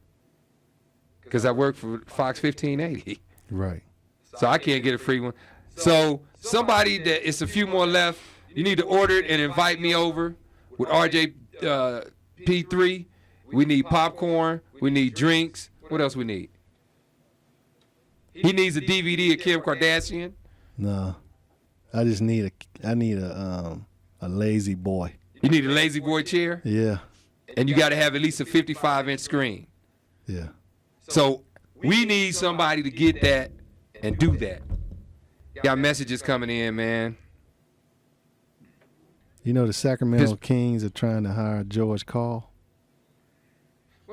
because I work for Fox 1580. Right. So I can't get a free one. So somebody it's a few more left. You need to order it and invite me over with RJ P3. We need popcorn. We need drinks. What else we need? He needs a DVD of Kim Kardashian. No, I just need a lazy boy. You need a lazy boy chair. Yeah. And you got to have at least a 55-inch screen. Yeah. So we need somebody to get that and do that. Got messages coming in, man. You know the Sacramento Kings are trying to hire George Karl.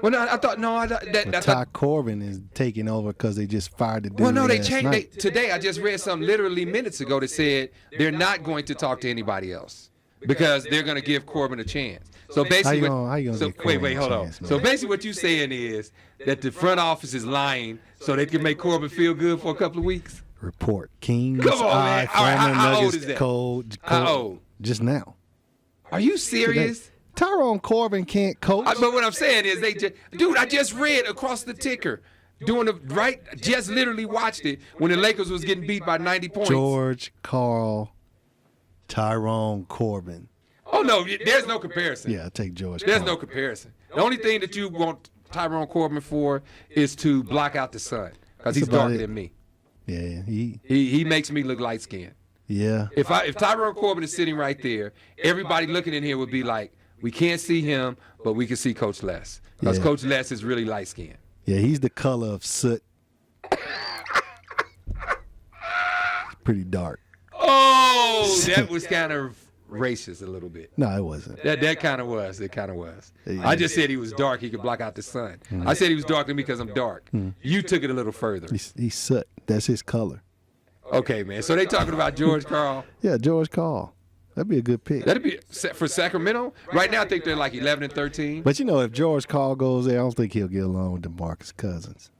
Well, no, I thought Ty Corbin is taking over because they just fired the dude. Well, no, they last changed. night. Today, I just read something literally minutes ago that said they're not going to talk to anybody else because they're going to give Corbin a chance. So basically, how you gonna give Corbin wait, hold on. chance, man? So basically, what you're saying is that the front office is lying so they can make Corbin feel good for a couple of weeks. Report Kings. Come on, man. All right, how old is that? Cold. How old? Just now. Are you serious? Tyrone Corbin can't coach. But what I'm saying is dude, I just read across the ticker. Just literally watched it when the Lakers was getting beat by 90 points. George Karl, Tyrone Corbin. Oh, no, there's no comparison. Yeah, I take George There's Karl. no comparison. The only thing that you want Tyrone Corbin for is to block out the sun because he's darker than me. Yeah, he makes me look light-skinned. Yeah. If Tyrone Corbin is sitting right there, everybody looking in here would be like, we can't see him, but we can see Coach Les. Because Coach Les is really light-skinned. Yeah, he's the color of soot. Pretty dark. Oh, that was kind of racist a little bit. No, it wasn't. That kind of was. It kind of was. Yeah. I just said he was dark. He could block out the sun. I said he was darker than me because I'm dark. You took it a little further. He's soot. That's his color. Okay, man. So they talking about George Karl. Yeah, George Karl. That'd be a good pick. That'd be for Sacramento. Right now, I think they're like 11 and 13. But you know, if George Karl goes there, I don't think he'll get along with DeMarcus Cousins.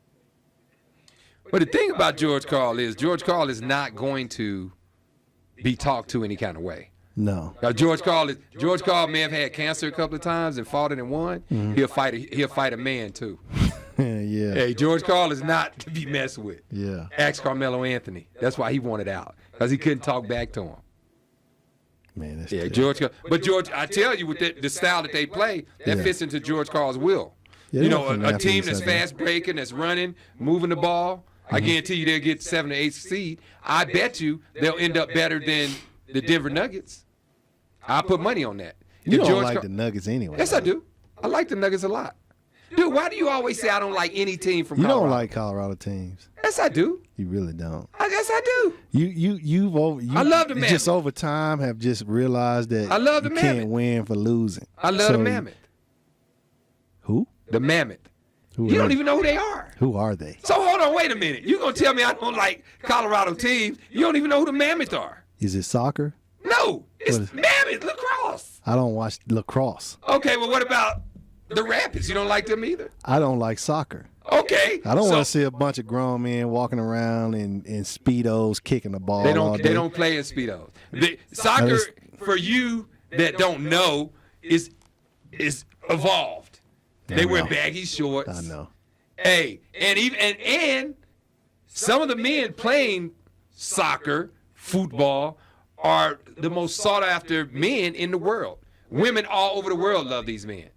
But the thing about George Karl is not going to be talked to any kind of way. No. Now, George Karl may have had cancer a couple of times and fought it and won. He'll fight a man too. Yeah. Hey, George Karl is not to be messed with. Yeah. Ask Carmelo Anthony. That's why he wanted out because he couldn't talk back to him. Man, that's George. But George, I tell you, with the style that they play, that fits into George Karl's will. Yeah, you know, a team that's fast breaking, that's running, moving the ball. I guarantee you they'll get 7 or 8 seed. I bet you they'll end up better than the Denver Nuggets. I put money on that. You don't like the Nuggets anyway. Yes, I do. I like the Nuggets a lot. Dude, why do you always say I don't like any team from Colorado? You don't like Colorado teams. Yes, I do. You really don't. I guess I do. I love the Mammoth. Just over time have just realized that I love the you Mammoth. can't win for losing. I love the Mammoth. Who? The Mammoth. You don't even know who they are. Who are they? So hold on, wait a minute. You gonna tell me I don't like Colorado teams? You don't even know who the Mammoths are. Is it soccer? No, it's Mammoths, lacrosse. I don't watch lacrosse. Okay, well, what about the Rapids? You don't like them either? I don't like soccer. Okay. I don't want to see a bunch of grown men walking around in Speedos kicking the ball. They all day. don't. They don't play in Speedos. Soccer, for you that don't know, is evolved. They wear baggy shorts. I know. Hey, and some of the men playing soccer, football, are the most sought after men in the world. Women all over the world love these men.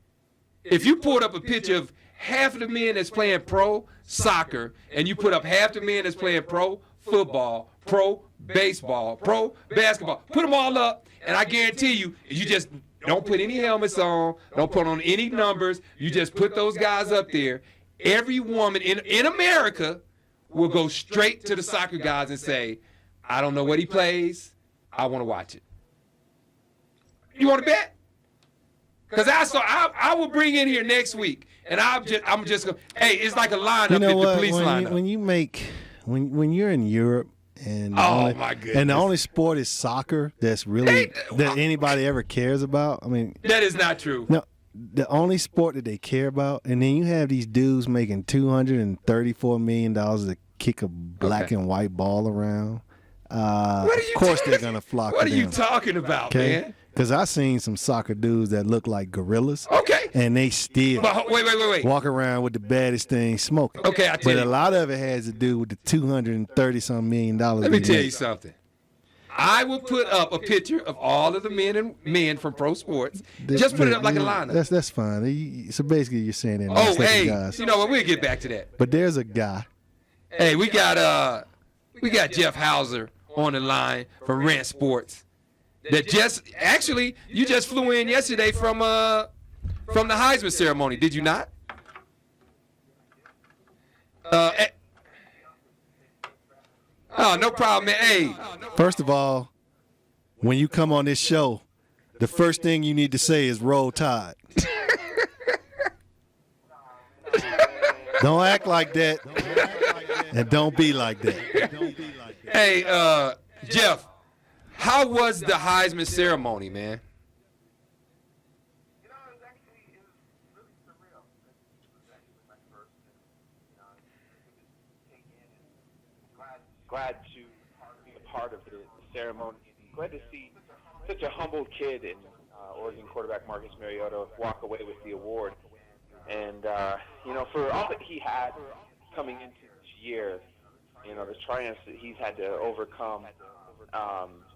If you pulled up a picture of half of the men that's playing pro soccer, and you put up half the men that's playing pro football, pro baseball, pro basketball, put them all up, and I guarantee you just don't put any helmets on, don't put on any numbers, you just put those guys up there. Every woman in America will go straight to the soccer guys and say, I don't know what he plays, I want to watch it. You want to bet? Because I will bring in here next week, and I'm just going. Hey, it's like a lineup at the police lineup. When you're in Europe and my goodness, and the only sport is soccer that anybody ever cares about. I mean, that is not true. No, the only sport that they care about, and then you have these dudes making $234 million to kick a black and white ball around. Of course, they're gonna flock. What are you talking about, man? Because I seen some soccer dudes that look like gorillas. Okay. And they still wait. walk around with the baddest thing smoking. Okay, I tell you. But a lot of it has to do with the $230-some million. Let me tell you something. I will put up a picture of all of the men from pro sports. Just put it up like a lineup. That's fine. So basically, you're saying that. Oh, hey, guys. You know what? We'll get back to that. But there's a guy. Hey, we got Jeff Hauser on the line from Rent Sports. That you just flew in yesterday from the Heisman ceremony, did you not? No problem, man. Hey. First of all, when you come on this show, the first thing you need to say is Roll Tide. Don't act like that, and don't be like that. Hey, Jeff. How was the Heisman ceremony, man? You know, it was really surreal. It was actually my first, and it was taken and glad to be a part of the ceremony. Glad to see such a humble kid in Oregon quarterback Marcus Mariota walk away with the award. And, for all that he had coming into this year, the triumphs that he's had to overcome,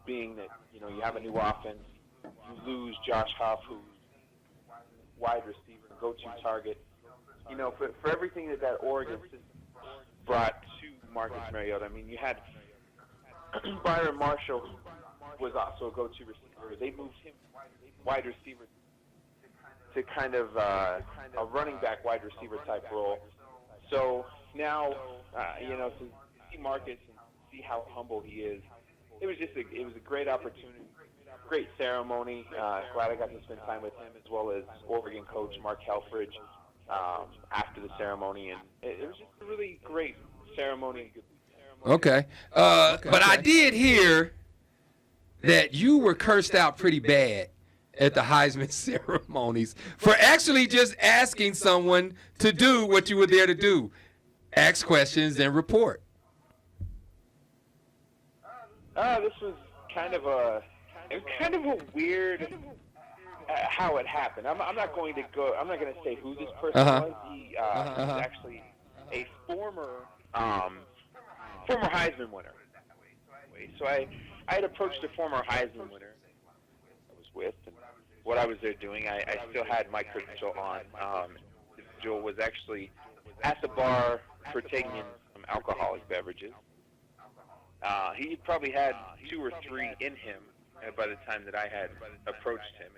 being that, you have a new offense, you lose Josh Huff, who's wide receiver, go-to target. For everything that Oregon system brought to Marcus Mariota, I mean, you had Byron Marshall was also a go-to receiver. They moved him wide receiver to kind of a running back wide receiver type role. So now, to see Marcus and see how humble he is, it was a great opportunity, great ceremony. Glad I got to spend time with him as well as Oregon coach Mark Helfrich after the ceremony, and it was just a really great ceremony. Okay, but I did hear that you were cursed out pretty bad at the Heisman ceremonies for actually just asking someone to do what you were there to do, ask questions and report. This was kind of a weird how it happened. I'm not going to say who this person was. He was actually a former Heisman winner. So I had approached a former Heisman winner I was with, and what I was there doing, I still had my credential on. The individual was actually at the bar partaking in some alcoholic beverages. He probably had 2 or 3 in him by the time that I had approached him.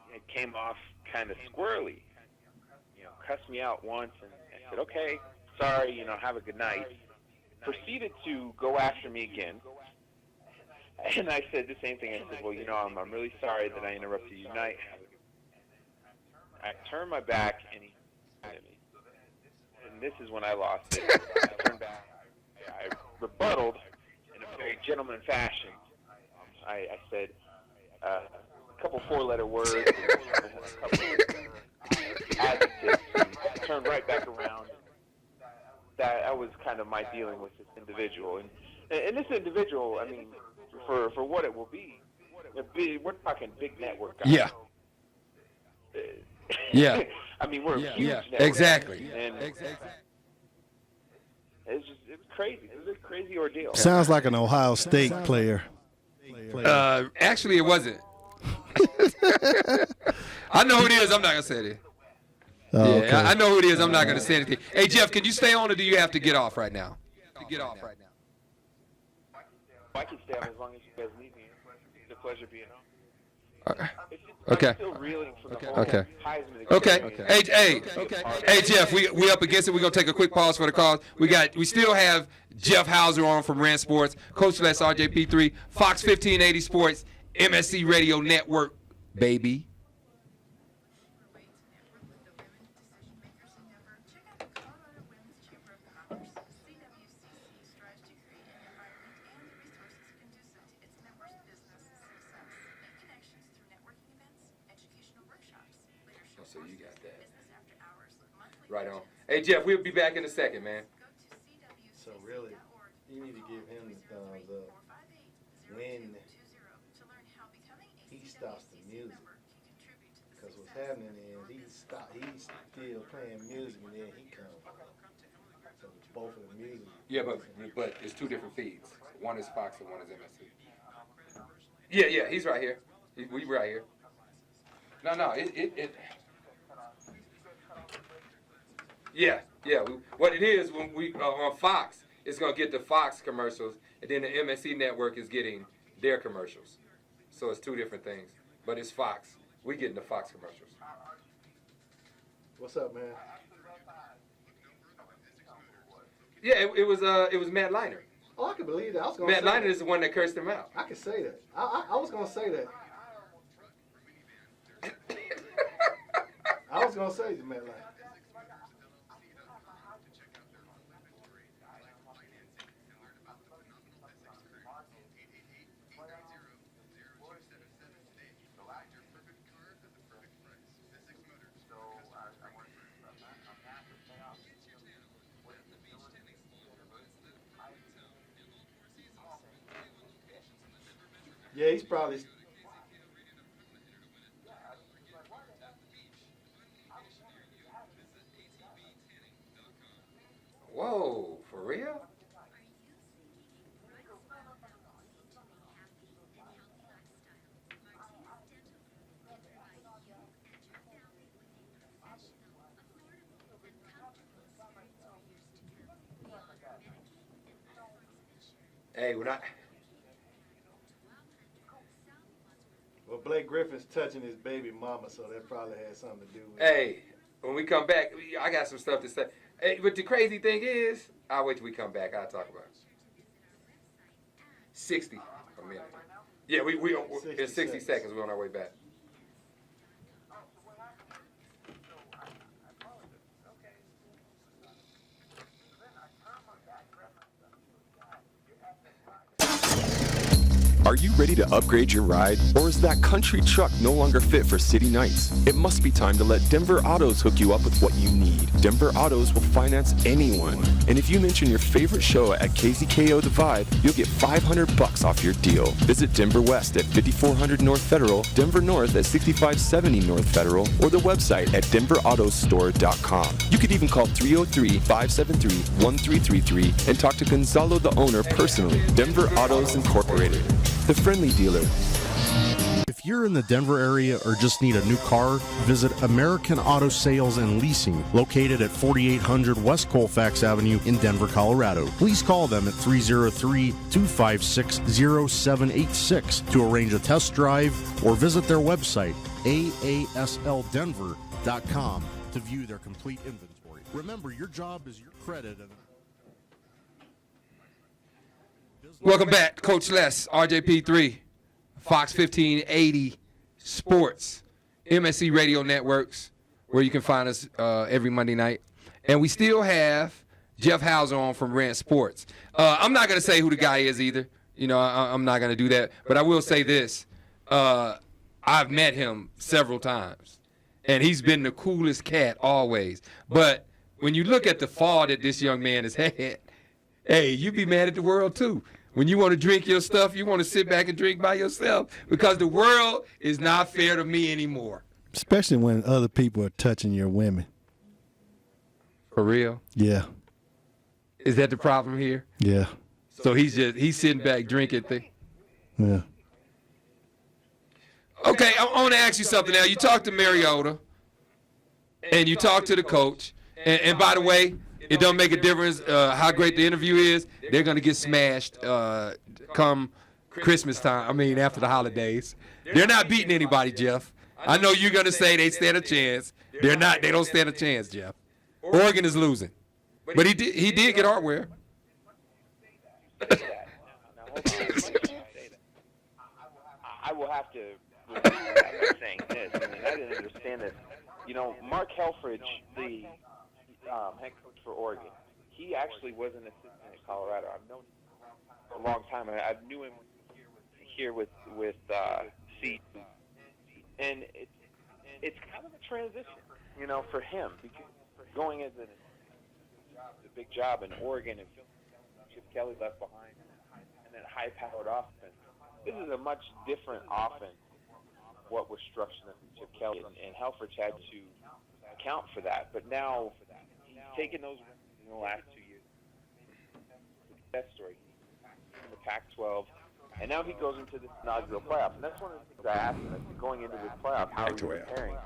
And it came off kind of squirrely. Cussed me out once, and I said, okay, sorry, have a good night. Proceeded to go after me again. And I said the same thing. I said, well, I'm really sorry that I interrupted you tonight. I turned my back, and he at me. And this is when I lost it. I turned back. I rebutted in a very gentleman fashion. I said a couple four-letter words, and a couple adjectives, and turned right back around. That was kind of my dealing with this individual, and this individual, I mean, for what it will be, we're talking big network guys. Yeah. Yeah. I mean, we're a huge network. Exactly. And it's crazy. It was a crazy ordeal. Sounds like an Ohio State player. Actually, it wasn't. I know who it is. I'm not gonna say it. Oh, Yeah, okay. I know who it is. I'm not gonna say anything. Hey, Jeff, can you stay on, or do you have to get off right now? I can stay on as long as you guys need me. It's a pleasure being on. Okay. I'm still reeling from the whole Okay. Heisman Okay. experience. Hey, Jeff, we up against it. We're gonna take a quick pause for the calls. We still have Jeff Hauser on from Rand Sports, Coach Les, RJP3, Fox 1580 Sports, MSE Radio Network, baby. So you got that. Right on. Hey, Jeff, we'll be back in a second, man. So really, you need to give him the thumbs up when he stops the music. Because what's happening is he's still playing music and then he comes. So it's both of the music. Yeah, but it's two different feeds. One is Fox and one is MSE. Yeah, he's right here. We right here. No, it. Yeah. What it is, when we on Fox, it's gonna get the Fox commercials, and then the MSE Network is getting their commercials. So it's two different things, but it's Fox. We getting the Fox commercials. What's up, man? Yeah, it was Matt Leinart. Oh, I can believe that. I was gonna Matt say Leinart that. is the one that cursed him out. I can say that. I was gonna say that. I was gonna say that, Matt Leinart. Yeah, he's probably. Whoa, for real? Hey, we're not. Well, Blake Griffin's touching his baby mama, so that probably had something to do with it. Hey, when we come back, I got some stuff to say. Hey, but the crazy thing is, I'll wait till we come back. I'll talk about it. 60 a minute. Yeah, we in 60 seconds. We're on our way back. Are you ready to upgrade your ride? Or is that country truck no longer fit for city nights? It must be time to let Denver Autos hook you up with what you need. Denver Autos will finance anyone. And if you mention your favorite show at KZKO Divide, you'll get $500 off your deal. Visit Denver West at 5400 North Federal, Denver North at 6570 North Federal, or the website at denverautostore.com. You could even call 303-573-1333 and talk to Gonzalo, the owner, personally. Denver Autos Incorporated, the friendly dealer. If you're in the Denver area or just need a new car, visit American Auto Sales and Leasing, located at 4800 West Colfax Avenue in Denver, Colorado. Please call them at 303-256-0786 to arrange a test drive or visit their website, aasldenver.com, to view their complete inventory. Remember, your job is your credit. Welcome back, Coach Les, RJP3, Fox 1580 Sports, MSE Radio Networks, where you can find us every Monday night. And we still have Jeff Hauser on from Rant Sports. I'm not going to say who the guy is either. You know, I'm not going to do that. But I will say this. I've met him several times, and he's been the coolest cat always. But when you look at the fall that this young man has had, hey, you be mad at the world too. When you want to drink your stuff, you want to sit back and drink by yourself because the world is not fair to me anymore. Especially when other people are touching your women. For real? Yeah. Is that the problem here? Yeah. So he's sitting back drinking thing. Yeah. Okay, I want to ask you something now. You talked to Mariota, and you talked to the coach. And by the way, it don't make a difference how great the interview is. They're going to get smashed come Christmas time. I mean, after the holidays. They're not beating anybody, Jeff. I know you're going to say they stand a chance. They're not. They don't stand a chance, Jeff. Oregon is losing. But he did get hardware. I will have to saying this. I mean, I didn't understand this. You know, Mark Helfrich, the head coach for Oregon, he actually was an assistant at Colorado. I've known him for a long time. I knew him here with C. And it's kind of a transition, you know, for him because going as a big job in Oregon and Chip Kelly left behind, and then high-powered offense. This is a much different offense. What was structured under Chip Kelly, and Helfrich had to account for that. But now he's taken those in the last 2 years. Success story in the Pac-12, and now he goes into this inaugural playoff. And that's one of the things I asked him going into this playoff, how he's preparing.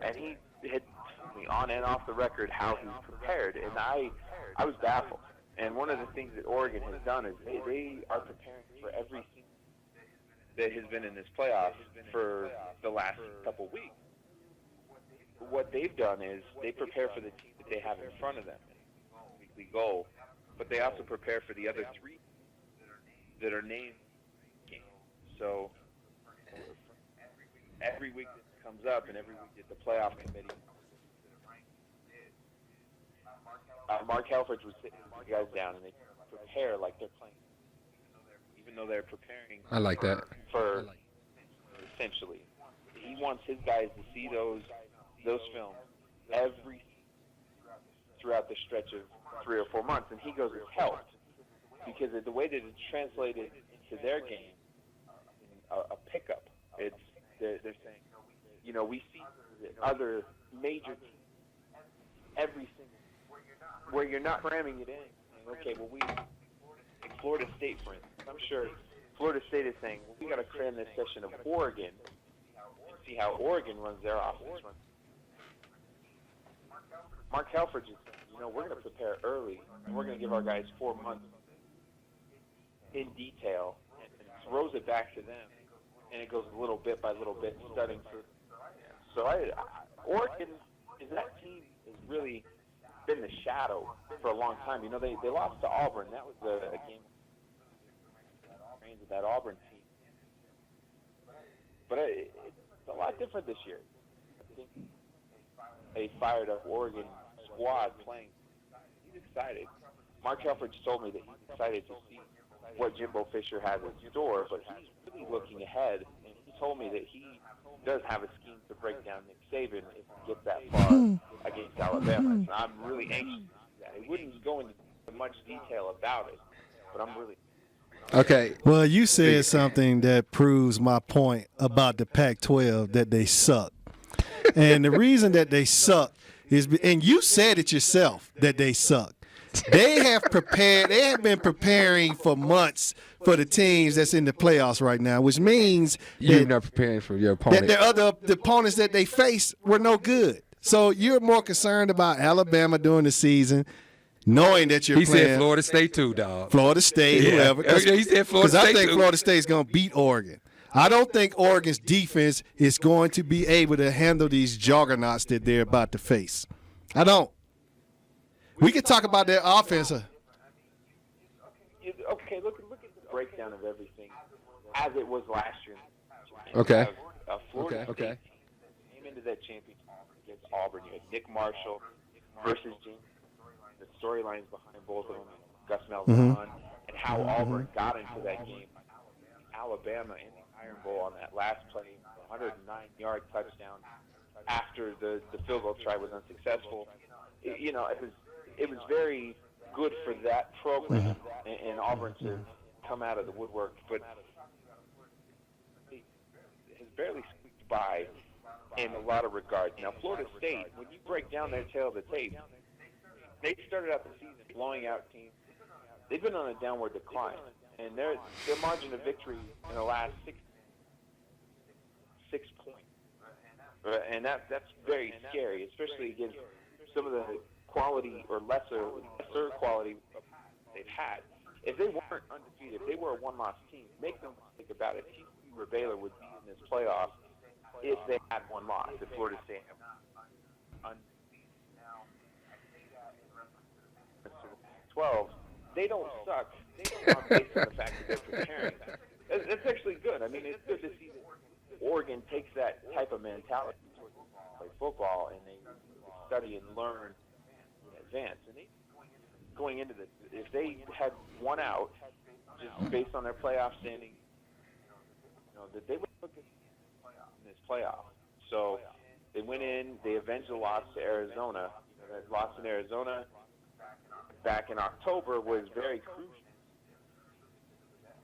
And he had told me on and off the record how he's prepared, and I was baffled. And one of the things that Oregon has done is they are preparing for every season that has been in this playoff for the last couple weeks. What they've done is they prepare for the team that they have in front of them, weekly goal, but they also prepare for the other three that are named games. So every week that comes up and every week that the playoff committee, Mark Helfrich was sitting the guys down and they prepare like they're playing, even though they're preparing. I like that. For essentially, he wants his guys to see those films every throughout the stretch of 3 or 4 months, and he goes, it's helped because of the way that it's translated into their game, a pickup. It's they're saying, you know, we see other major teams every single where you're not cramming it in. Saying, okay, well, like Florida State, for instance, I'm sure Florida State is saying, well, we got to cram this session of Oregon and see how Oregon runs their offense. Mark Helfrich is saying, you know, we're going to prepare early, and we're going to give our guys 4 months in detail, and throws it back to them, and it goes little bit by little bit, studying for. So Oregon is that team has really been the shadow for a long time. You know, they lost to Auburn. That was a game of that Auburn team. But it's a lot different this year. I think a fired up Oregon squad playing. He's excited. Mark Helfrich told me that he's excited to see what Jimbo Fisher has in store, but he's really looking ahead, and he told me that he does have a scheme to break down Nick Saban if he gets that far against Alabama. And I'm really anxious to see that. He wouldn't go into much detail about it, but I'm really. Okay. Well, you said something that proves my point about the Pac-12, that they suck. And the reason that they suck is, and you said it yourself, that they suck. They have been preparing for months for the teams that's in the playoffs right now, which means you're not preparing for your opponent. That the opponents that they face were no good. So you're more concerned about Alabama during the season, knowing that you're playing. He said Florida State too, dog. Florida State, whoever. He said Florida State Because I think too. Florida State's going to beat Oregon. I don't think Oregon's defense is going to be able to handle these juggernauts that they're about to face. I don't. We can talk about their offense. Okay, look at the breakdown of everything as it was last year. Okay. Florida State came into that championship against Auburn. You had Nick Marshall versus James. The storylines behind both of them, Gus Malzahn, and how Auburn got into that game. Alabama in the Iron Bowl on that last play, 109-yard touchdown after the field goal try was unsuccessful. It was very good for that program and Auburn to come out of the woodwork, but it has barely squeaked by in a lot of regards. Now, Florida State, when you break down their tail of the tape, they started out the season blowing out teams. They've been on a downward decline, and their margin of victory in the last 6 points, and that's very scary, especially against some of the quality or lesser quality they've had. If they weren't undefeated, if they were a one-loss team, make no mistake about it, TCU or Baylor would be in this playoff if they had one loss. If Florida State had 12, they don't suck based on the fact that they're preparing. That's actually good. I mean, it's good to see that Oregon takes that type of mentality towards play football, and they study and learn in advance. And they, going into this, if they had one out, just based on their playoff standing, that they would look in this playoff. So they went in, they avenged the loss to Arizona. That loss in Arizona back in October was very crucial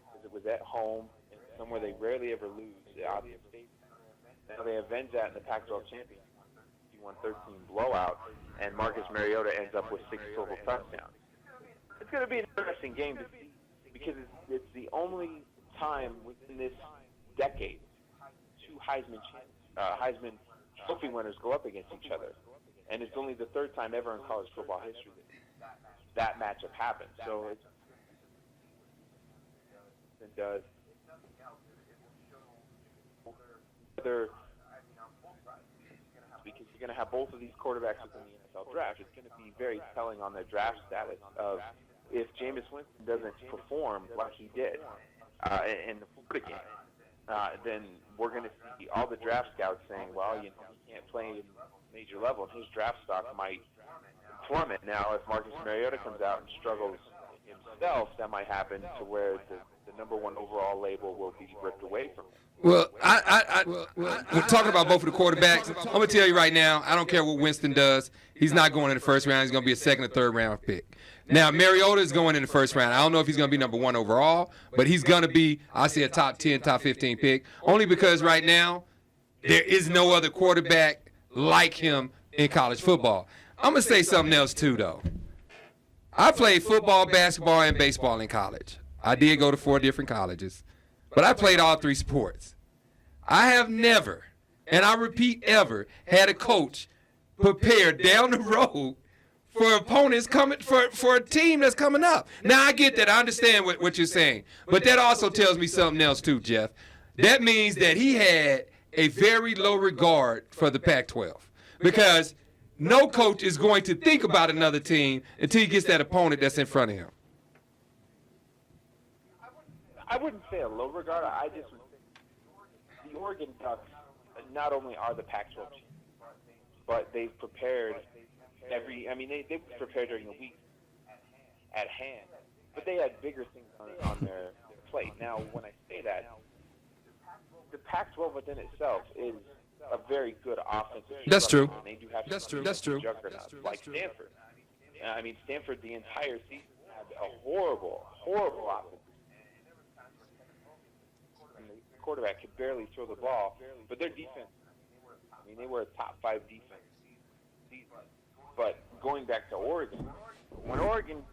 because it was at home and somewhere they rarely ever lose, the Ohio State. Now they avenged that in the Pac-12 championship, 51-13 blowout, and Marcus Mariota ends up with 6 total touchdowns. It's going to be an interesting game to see because it's the only time within this decade two Heisman Trophy winners go up against each other, and it's only the third time ever in college football history that matchup happened. So it's because you're going to have both of these quarterbacks within the NFL draft. It's going to be very telling on their draft status of if Jameis Winston doesn't perform like he did in the Florida game, then we're going to see all the draft scouts saying, well, he can't play at a major level, and his draft stock might plummet. Now, if Marcus Mariota comes out and struggles himself, that might happen to where the number one overall label will be ripped away from him. Well, we're talking about both of the quarterbacks. I'm going to tell you right now, I don't care what Winston does. He's not going in the first round. He's going to be a second or third round pick. Now, Mariota is going in the first round. I don't know if he's going to be number one overall, but he's going to be, I say, a top 10, top 15 pick, only because right now there is no other quarterback like him in college football. I'm going to say something else, too, though. I played football, basketball, and baseball in college. I did go to 4 different colleges, but I played all 3 sports. I have never, and I repeat ever, had a coach prepare down the road for opponents coming for a team that's coming up. Now, I get that. I understand what you're saying, but that also tells me something else, too, Jeff. That means that he had a very low regard for the Pac-12 because no coach is going to think about another team until he gets that opponent that's in front of him. I wouldn't say a low regard. I just would say the Oregon Ducks not only are the Pac-12 champions, but they've prepared they prepared during the week at hand, but they had bigger things on their plate. Now, when I say that, the Pac-12 within itself is a very good offensive. That's true. They do have That's true. juggernauts like Stanford. I mean, Stanford the entire season had a horrible offense. And the quarterback could barely throw the ball, but their defense, they were a top 5 defense. But going back to Oregon, when Oregon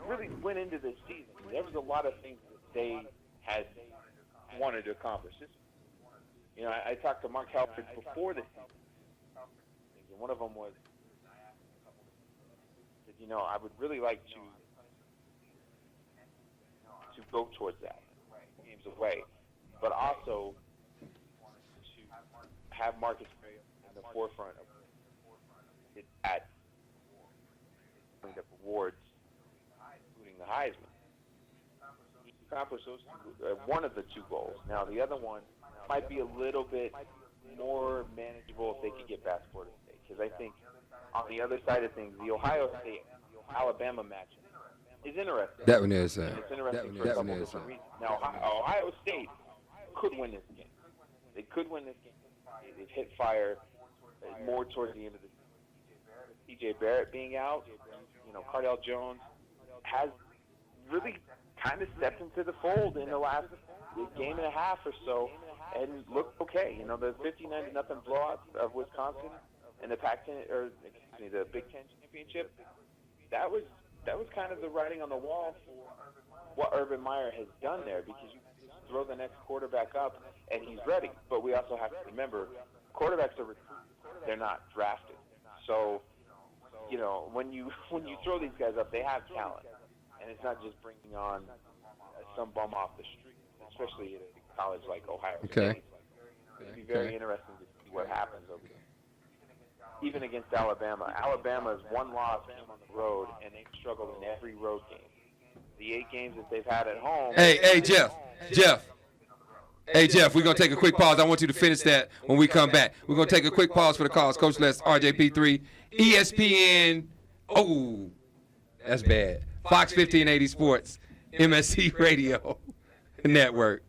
really went into this season, there was a lot of things that they had wanted to accomplish. I talked to Mark Halford before the season, and one of them was, I would really like to go towards that, games away, but also to have Marcus Mariota in the forefront of that awards, including the Heisman. He accomplished those one of the 2 goals. Now, the other one might be a little bit more manageable if they could get past Florida State. because I think on the other side of things, the Ohio State-Alabama match is interesting. That one is. And it's interesting for a couple different reasons. Now, Ohio State could win this game. They could win this game. They've hit fire more towards the end of the season. T.J. Barrett being out, Cardell Jones has really kind of stepped into the fold in the last game and a half or so and looked okay. The 59-0 blowout of Wisconsin in the the Big Ten championship, that was kind of the writing on the wall for what Urban Meyer has done there, because you just throw the next quarterback up and he's ready. But we also have to remember, quarterbacks are recruited; they're not drafted. So, when you throw these guys up, they have talent, and it's not just bringing on some bum off the street, especially at a college like Ohio State. It'd be very interesting to see what happens over there. Even against Alabama. Alabama's one loss came on the road, and they've struggled in every road game. The 8 games that they've had at home. Hey, Jeff. Hey, Jeff, we're going to take a quick pause. I want you to finish that when we come back. We're going to take a quick pause for the calls. Coach Les, RJP3, ESPN. Oh, that's bad. Fox 1580 Sports, MSE Radio Network.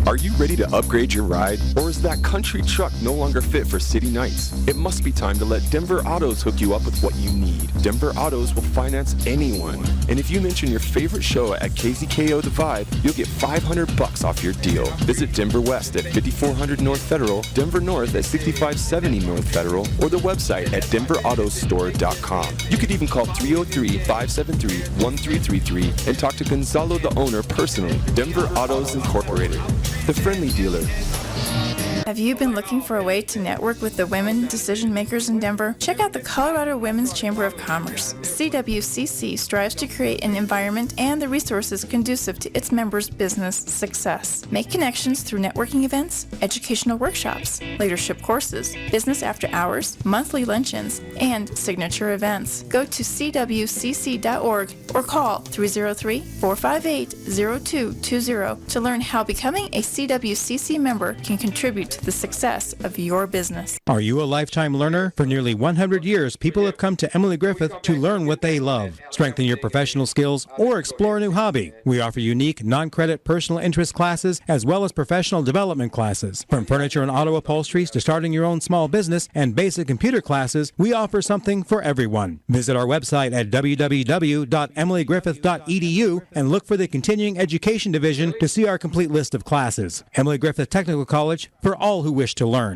Are you ready to upgrade your ride? Or is that country truck no longer fit for city nights? It must be time to let Denver Autos hook you up with what you need. Denver Autos will finance anyone. And if you mention your favorite show at KZKO The Vibe, you'll get $500 off your deal. Visit Denver West at 5400 North Federal, Denver North at 6570 North Federal, or the website at denverautostore.com. You could even call 303-573-1333 and talk to Gonzalo, the owner, personally. Denver Autos Incorporated, the friendly dealer. Have you been looking for a way to network with the women decision makers in Denver? Check out the Colorado Women's Chamber of Commerce. CWCC strives to create an environment and the resources conducive to its members' business success. Make connections through networking events, educational workshops, leadership courses, business after hours, monthly luncheons, and signature events. Go to cwcc.org or call 303-458-0220 to learn how becoming a CWCC member can contribute to the success of your business. Are you a lifetime learner? For nearly 100 years, people have come to Emily Griffith to learn what they love, strengthen your professional skills, or explore a new hobby. We offer unique, non-credit personal interest classes as well as professional development classes. From furniture and auto upholsteries to starting your own small business and basic computer classes, we offer something for everyone. Visit our website at www.emilygriffith.edu and look for the Continuing Education Division to see our complete list of classes. Emily Griffith Technical College for all who wish to learn.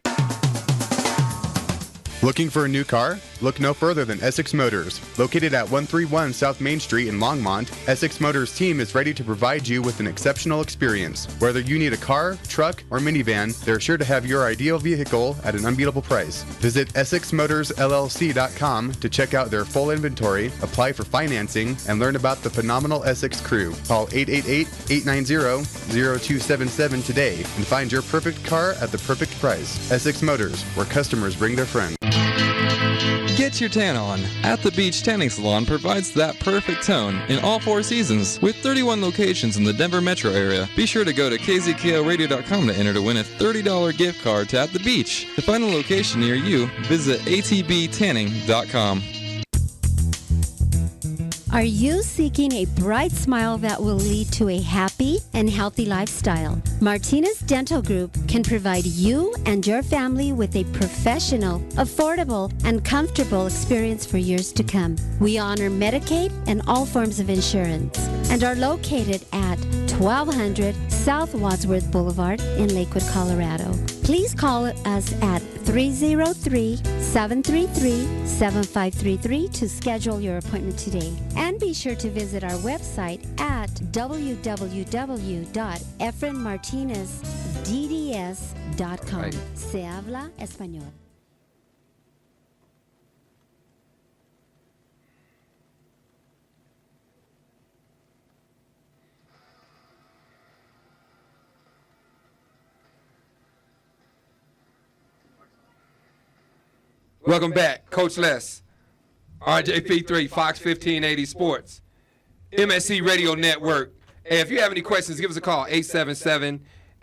Looking for a new car? Look no further than Essex Motors. Located at 131 South Main Street in Longmont, Essex Motors team is ready to provide you with an exceptional experience. Whether you need a car, truck, or minivan, they're sure to have your ideal vehicle at an unbeatable price. Visit EssexMotorsLLC.com to check out their full inventory, apply for financing, and learn about the phenomenal Essex crew. Call 888-890-0277 today and find your perfect car at the perfect price. Essex Motors, where customers bring their friends. Get your tan on. At the Beach Tanning Salon provides that perfect tone in all 4 seasons. With 31 locations in the Denver metro area, be sure to go to kzklradio.com to enter to win a $30 gift card to At the Beach. To find a location near you, visit atbtanning.com. Are you seeking a bright smile that will lead to a happy and healthy lifestyle? Martinez Dental Group can provide you and your family with a professional, affordable, and comfortable experience for years to come. We honor Medicaid and all forms of insurance and are located at 1200 South Wadsworth Boulevard in Lakewood, Colorado. Please call us at 303-733-7533 to schedule your appointment today. And be sure to visit our website at www.efrenmartinezdds.com. Se habla español. Welcome back, Coach Les, RJP3, Fox 1580 Sports, MSE Radio Network. Hey, if you have any questions, give us a call,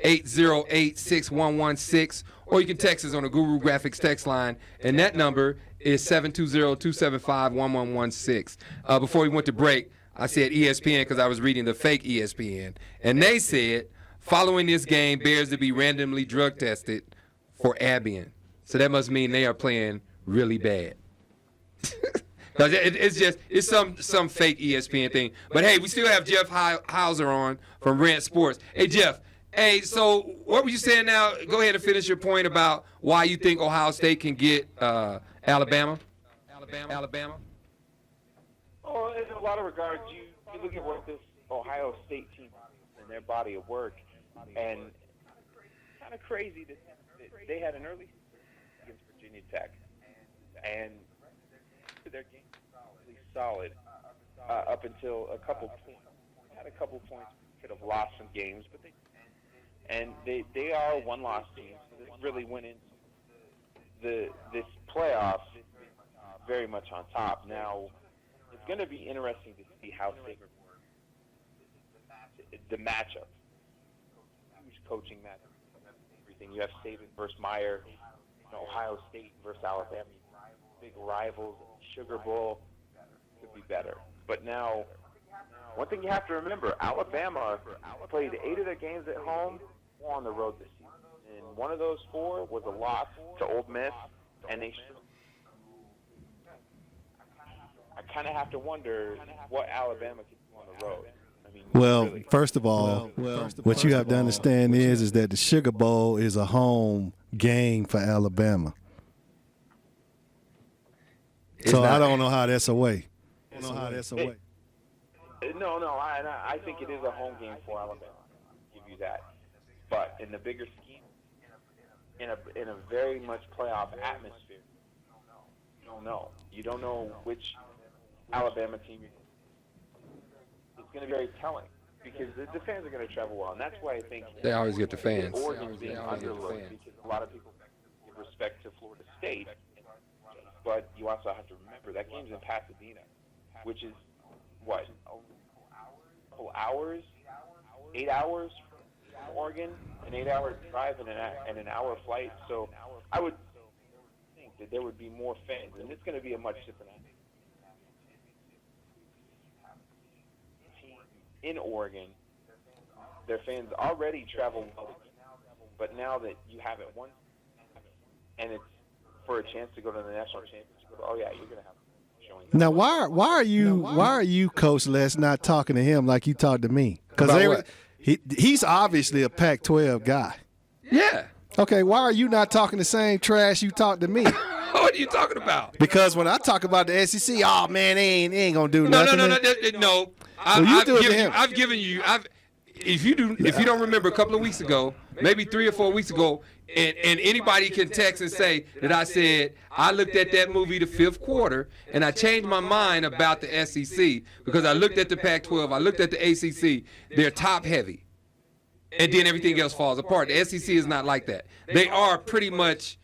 808-6116, or you can text us on the Guru Graphics text line, and that number is 720-275-1116. Before we went to break, I said ESPN because I was reading the fake ESPN, and they said, following this game, Bears to be randomly drug tested for Albion. So that must mean they are playing really bad. It's some fake ESPN thing. But hey, we still have Jeff Hauser on from Rant Sports. Hey Jeff, so what were you saying now? Go ahead and finish your point about why you think Ohio State can get Alabama. Well, in a lot of regards, you look at what this Ohio State team and their body of work, and kind of crazy that they had an early against Virginia Tech, and their game was really solid up until a couple points. Had a couple points, could have lost some games, but they are a one-loss team. So they really went into this playoffs very much on top. Now, it's going to be interesting to see how they the matchup. Huge coaching matchup. Everything. You have Saban versus Meyer, Ohio State versus Alabama. Big rivals. Sugar Bowl could be better. But now, one thing you have to remember, Alabama played 8 of their games at home, 4 on the road this season. And one of those 4 was a loss to Ole Miss, and they I kind of have to wonder what Alabama can do on the road. I mean, well, really. first of all, what you have to understand is that the Sugar Bowl is a home game for Alabama. So I don't know how that's away. No, I think it is a home game for Alabama. I'll give you that. But in the bigger scheme, in a very much playoff atmosphere, you don't know. You don't know which Alabama team it's going to be very telling because the fans are going to travel well, and that's why I think They always get the fans. Oregon's being underlooked because a lot of people give respect to Florida State, but you also have to remember that game's in Pasadena, which is what, a couple hours, 8 hours from Oregon, an 8-hour drive and an hour flight. So I would think that there would be more fans, and it's going to be a much different atmosphere. In Oregon, their fans already travel well, but now that you have it once, and it's for a chance to go to the national championship, oh yeah, you're gonna have showing. Now, why are you, Coach Les, not talking to him like you talked to me? Because he's obviously a Pac-12 guy. Yeah. Okay, why are you not talking the same trash you talked to me? What are you talking about? Because when I talk about the SEC, oh man, they ain't gonna do nothing. No. I've given you. If you don't remember, a couple of weeks ago, maybe 3 or 4 weeks ago, and anybody can text and say that I said I looked at that movie, The Fifth Quarter, and I changed my mind about the SEC because I looked at the Pac-12, I looked at the ACC. They're top heavy, and then everything else falls apart. The SEC is not like that. They are pretty much.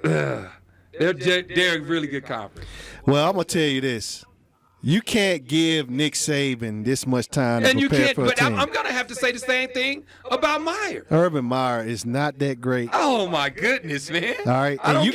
They're a really good conference. Well, I'm gonna tell you this. You can't give Nick Saban this much time to prepare for a team. But I'm going to have to say the same thing about Meyer. Urban Meyer is not that great. Oh, my goodness, man. All right. And you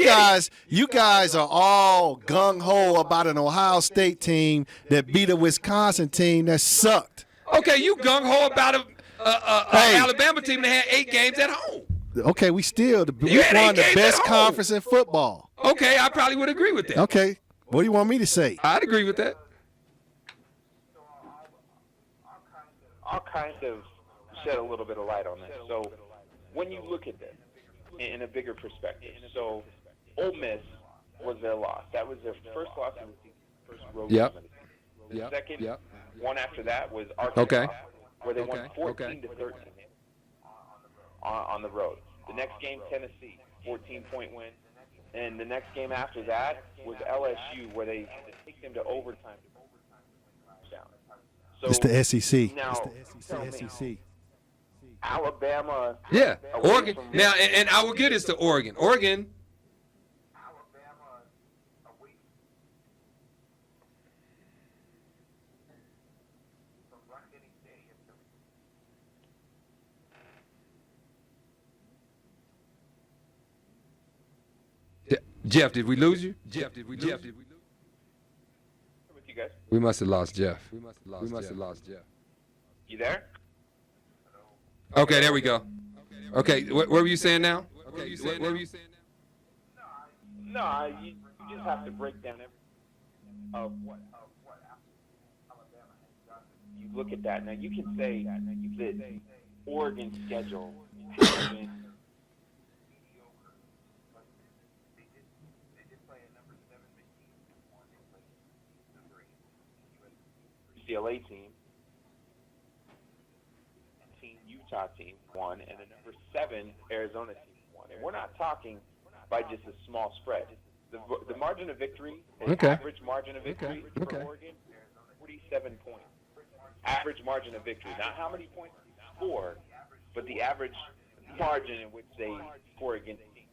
guys are all gung-ho about an Ohio State team that beat a Wisconsin team that sucked. Okay, you gung-ho about an Alabama team that had 8 games at home. Okay, we won the best conference in football. Okay, I probably would agree with that. Okay. What do you want me to say? I'd agree with that. I'll kind of shed a little bit of light on this. So when you look at this in a bigger perspective, so Ole Miss was their loss. That was their first loss in the season, first road game of the season. The second one after that was Arkansas, where they won 14-13 on the road. The next game, Tennessee, 14-point win. And the next game after that was LSU, where they had to take them to overtime. So it's the SEC. Now, it's the SEC. Alabama. Yeah, Oregon. Now, and I will give this to Oregon. Oregon. Jeff, did we lose you? Jeff, did we lose you? With you guys. We must have lost Jeff. We must have lost Jeff. You there? Okay, there we go. Okay, what were you saying now? Okay, what were you saying now? No, you just have to break down of what Alabama has done. You look at that now. You can say that Oregon's schedule has been mediocre, but they did play a number 7 team. They played number 8 UCLA team, and team Utah team won, and a number 7 Arizona team won. And we're not talking by just a small spread. The margin of victory, the average margin of victory for Oregon, 47 points. Average margin of victory. Not how many points they score, but the average margin in which they score against the team.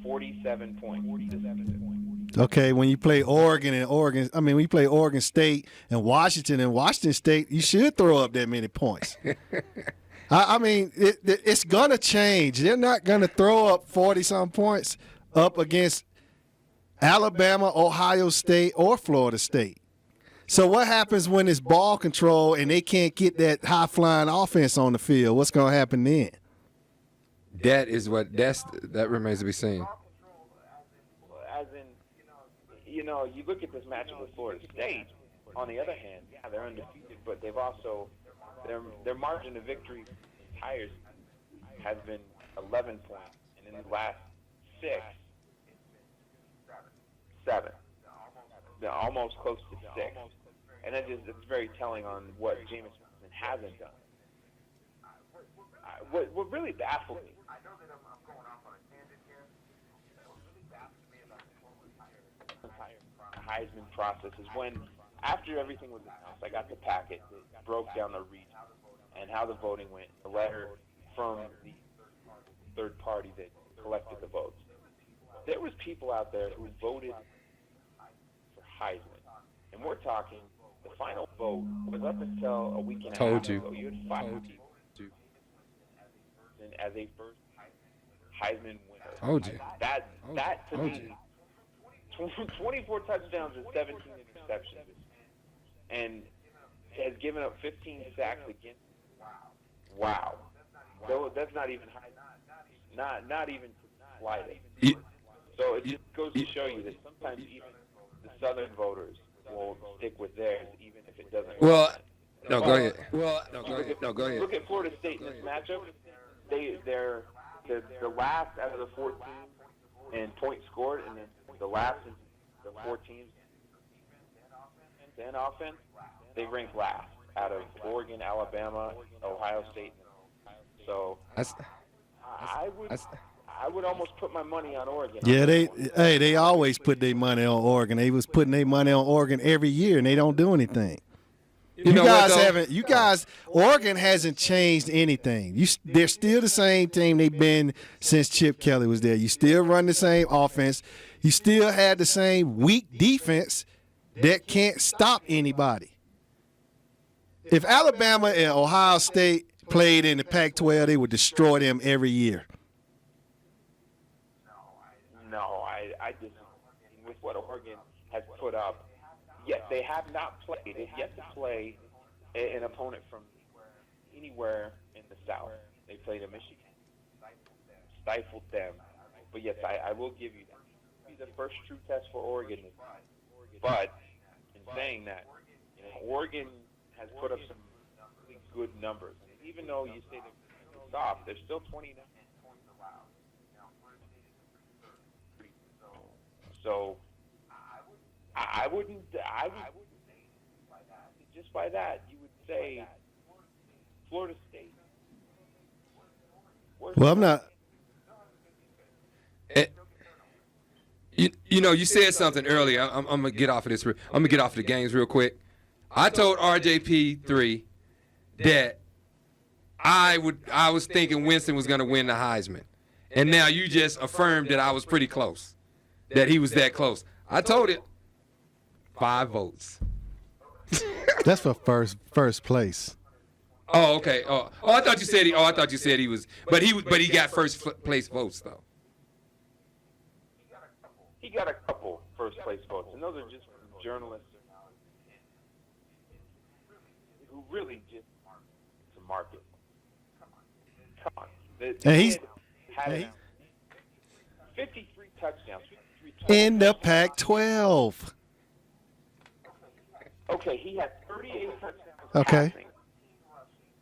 47 points. Okay, when you play when you play Oregon State and Washington State, you should throw up that many points. I mean, it's going to change. They're not going to throw up 40-some points up against Alabama, Ohio State, or Florida State. So what happens when it's ball control and they can't get that high-flying offense on the field? What's going to happen then? That remains to be seen. As in, you look at this matchup with Florida State. On the other hand, yeah, they're undefeated, but they've also their margin of victory hires has been 11 points, and in the last 6, 7. They're almost close to 6, and it's very telling on what Jameis Winston hasn't done. What really baffled me. I know that I'm going off on a tangent here. What really baffled me about the entire Heisman process is when, after everything was announced, I got the packet that broke down the region and how the voting went, the letter from the third party that collected the votes. There was people out there who voted for Heisman, and we're talking the final vote was up until a week and a half ago. You had 5 people as a first Heisman winner. Told you. That to me, 24 touchdowns and 17 interceptions, and has given up 15 sacks against. Wow. So that's not even not even slighting. So it just goes to show you that sometimes even the Southern voters will stick with theirs, even if it doesn't. Well, no, go ahead. Go ahead. Look at Florida State in this matchup. They're the last out of the 4 teams in points scored, and then the last is the 4 teams in offense. They rank last out of Oregon, Alabama, Ohio State. So I would almost put my money on Oregon. Yeah, they always put their money on Oregon. They was putting their money on Oregon every year, and they don't do anything. Oregon hasn't changed anything. They're still the same team they've been since Chip Kelly was there. You still run the same offense. You still had the same weak defense that can't stop anybody. If Alabama and Ohio State played in the Pac-12, they would destroy them every year. No, I disagree with what Oregon has put up. Yet they have not played. They've yet to play an opponent from anywhere in the South. They played a Michigan, stifled them. But yes, I will give you that. It'll be the first true test for Oregon. But in saying that, Oregon has put up some really good numbers. Even though you say they're soft, they're still 29 points allowed. So I wouldn't say by that. Just by that, you would say Florida State. Well, I'm not. You said something earlier. I'm gonna get off of this. I'm gonna get off of the games real quick. I told RJP3 that I was thinking Winston was gonna win the Heisman, and now you just affirmed that I was pretty close, that he was that close. I told it 5 votes. That's for first place. Oh, okay. Oh, I thought you said he was, but he got first place votes though. he got a couple first-place votes, and those are just from journalists who really just to market. Come on. The And he's kid had 53 touchdowns. in the Pac-12. Okay, he had 38 touchdowns Okay. passing,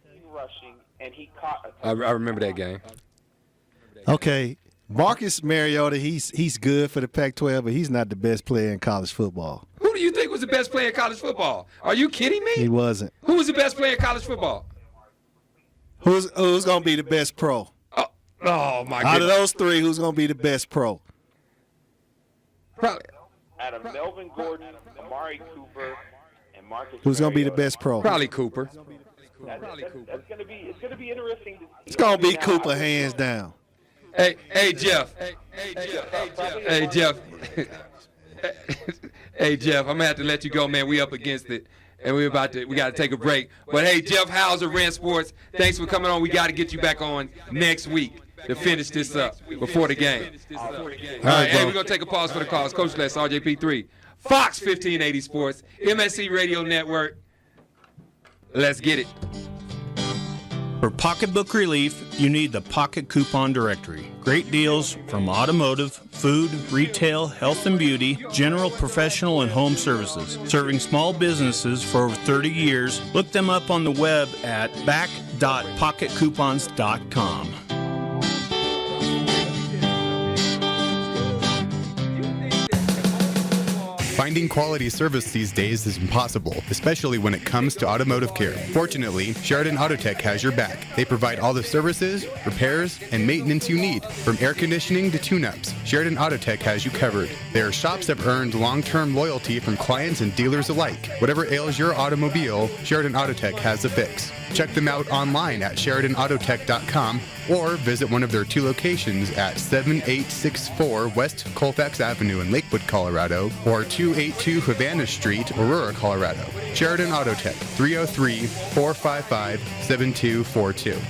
15 rushing, and he caught a I remember that game. Okay. Marcus Mariota, he's good for the Pac-12, but he's not the best player in college football. Who do you think was the best player in college football? Are you kidding me? He wasn't. Who was the best player in college football? Who's going to be the best pro? Oh my Out of goodness. those three, who's going to be the best pro? Probably. out of Melvin Gordon, Amari Cooper, and Marcus. Who's going to be the Mariota. best pro? Probably Cooper. That's going to be. It's going to be interesting to see. It's going to be Now, Cooper hands down. Hey, Jeff. Hey, Jeff. Hey, Jeff. I'm gonna have to let you go, man. We up against it, and we got to take a break. But hey, Jeff Hauser, Rand Sports. Thanks for coming on. We got to get you back on next week to finish this up before the game. All right, hey, we're gonna take a pause for the calls. Coach Les, RJP3, Fox 1580 Sports, MSE Radio Network. Let's get it. For pocketbook relief, you need the Pocket Coupon Directory. Great deals from automotive, food, retail, health and beauty, general, professional, and home services. Serving small businesses for over 30 years, look them up on the web at back.pocketcoupons.com. Finding quality service these days is impossible, especially when it comes to automotive care. Fortunately, Sheridan Autotech has your back. They provide all the services, repairs, and maintenance you need. From air conditioning to tune-ups, Sheridan Autotech has you covered. Their shops have earned long-term loyalty from clients and dealers alike. Whatever ails your automobile, Sheridan Autotech has the fix. Check them out online at SheridanAutotech.com or visit one of their 2 locations at 7864 West Colfax Avenue in Lakewood, Colorado, or 282 Havana Street, Aurora, Colorado. Sheridan Autotech, 303-455-7242.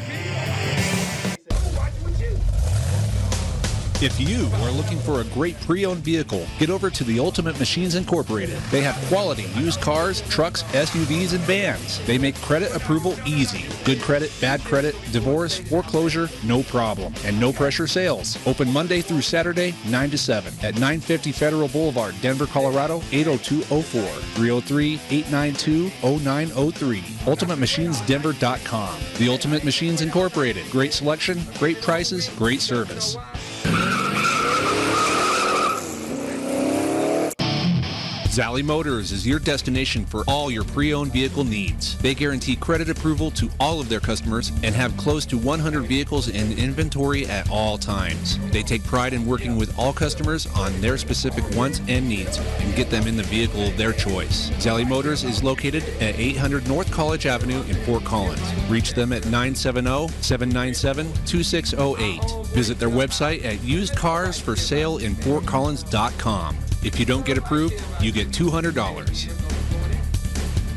If you are looking for a great pre-owned vehicle, get over to the Ultimate Machines Incorporated. They have quality used cars, trucks, SUVs, and vans. They make credit approval easy. Good credit, bad credit, divorce, foreclosure, no problem. And no pressure sales. Open Monday through Saturday, 9 to 7 at 950 Federal Boulevard, Denver, Colorado, 80204. 303-892-0903. UltimateMachinesDenver.com. The Ultimate Machines Incorporated. Great selection, great prices, great service. Zally Motors is your destination for all your pre-owned vehicle needs. They guarantee credit approval to all of their customers and have close to 100 vehicles in inventory at all times. They take pride in working with all customers on their specific wants and needs and get them in the vehicle of their choice. Zally Motors is located at 800 North College Avenue in Fort Collins. Reach them at 970-797-2608. Visit their website at usedcarsforsaleInFortCollins.com. If you don't get approved, you get $200.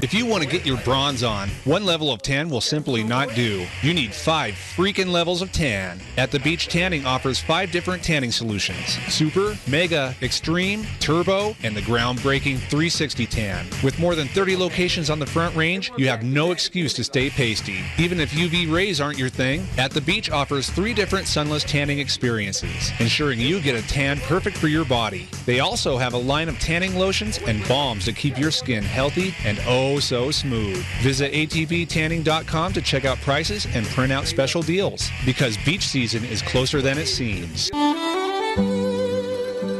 If you want to get your bronze on, one level of tan will simply not do. You need 5 freaking levels of tan. At the Beach, Tanning offers 5 different tanning solutions: Super, Mega, Extreme, Turbo, and the groundbreaking 360 Tan. With more than 30 locations on the Front Range, you have no excuse to stay pasty. Even if UV rays aren't your thing, At the Beach offers 3 different sunless tanning experiences, ensuring you get a tan perfect for your body. They also have a line of tanning lotions and balms to keep your skin healthy and so smooth. Visit ATVtanning.com to check out prices and print out special deals, because beach season is closer than it seems.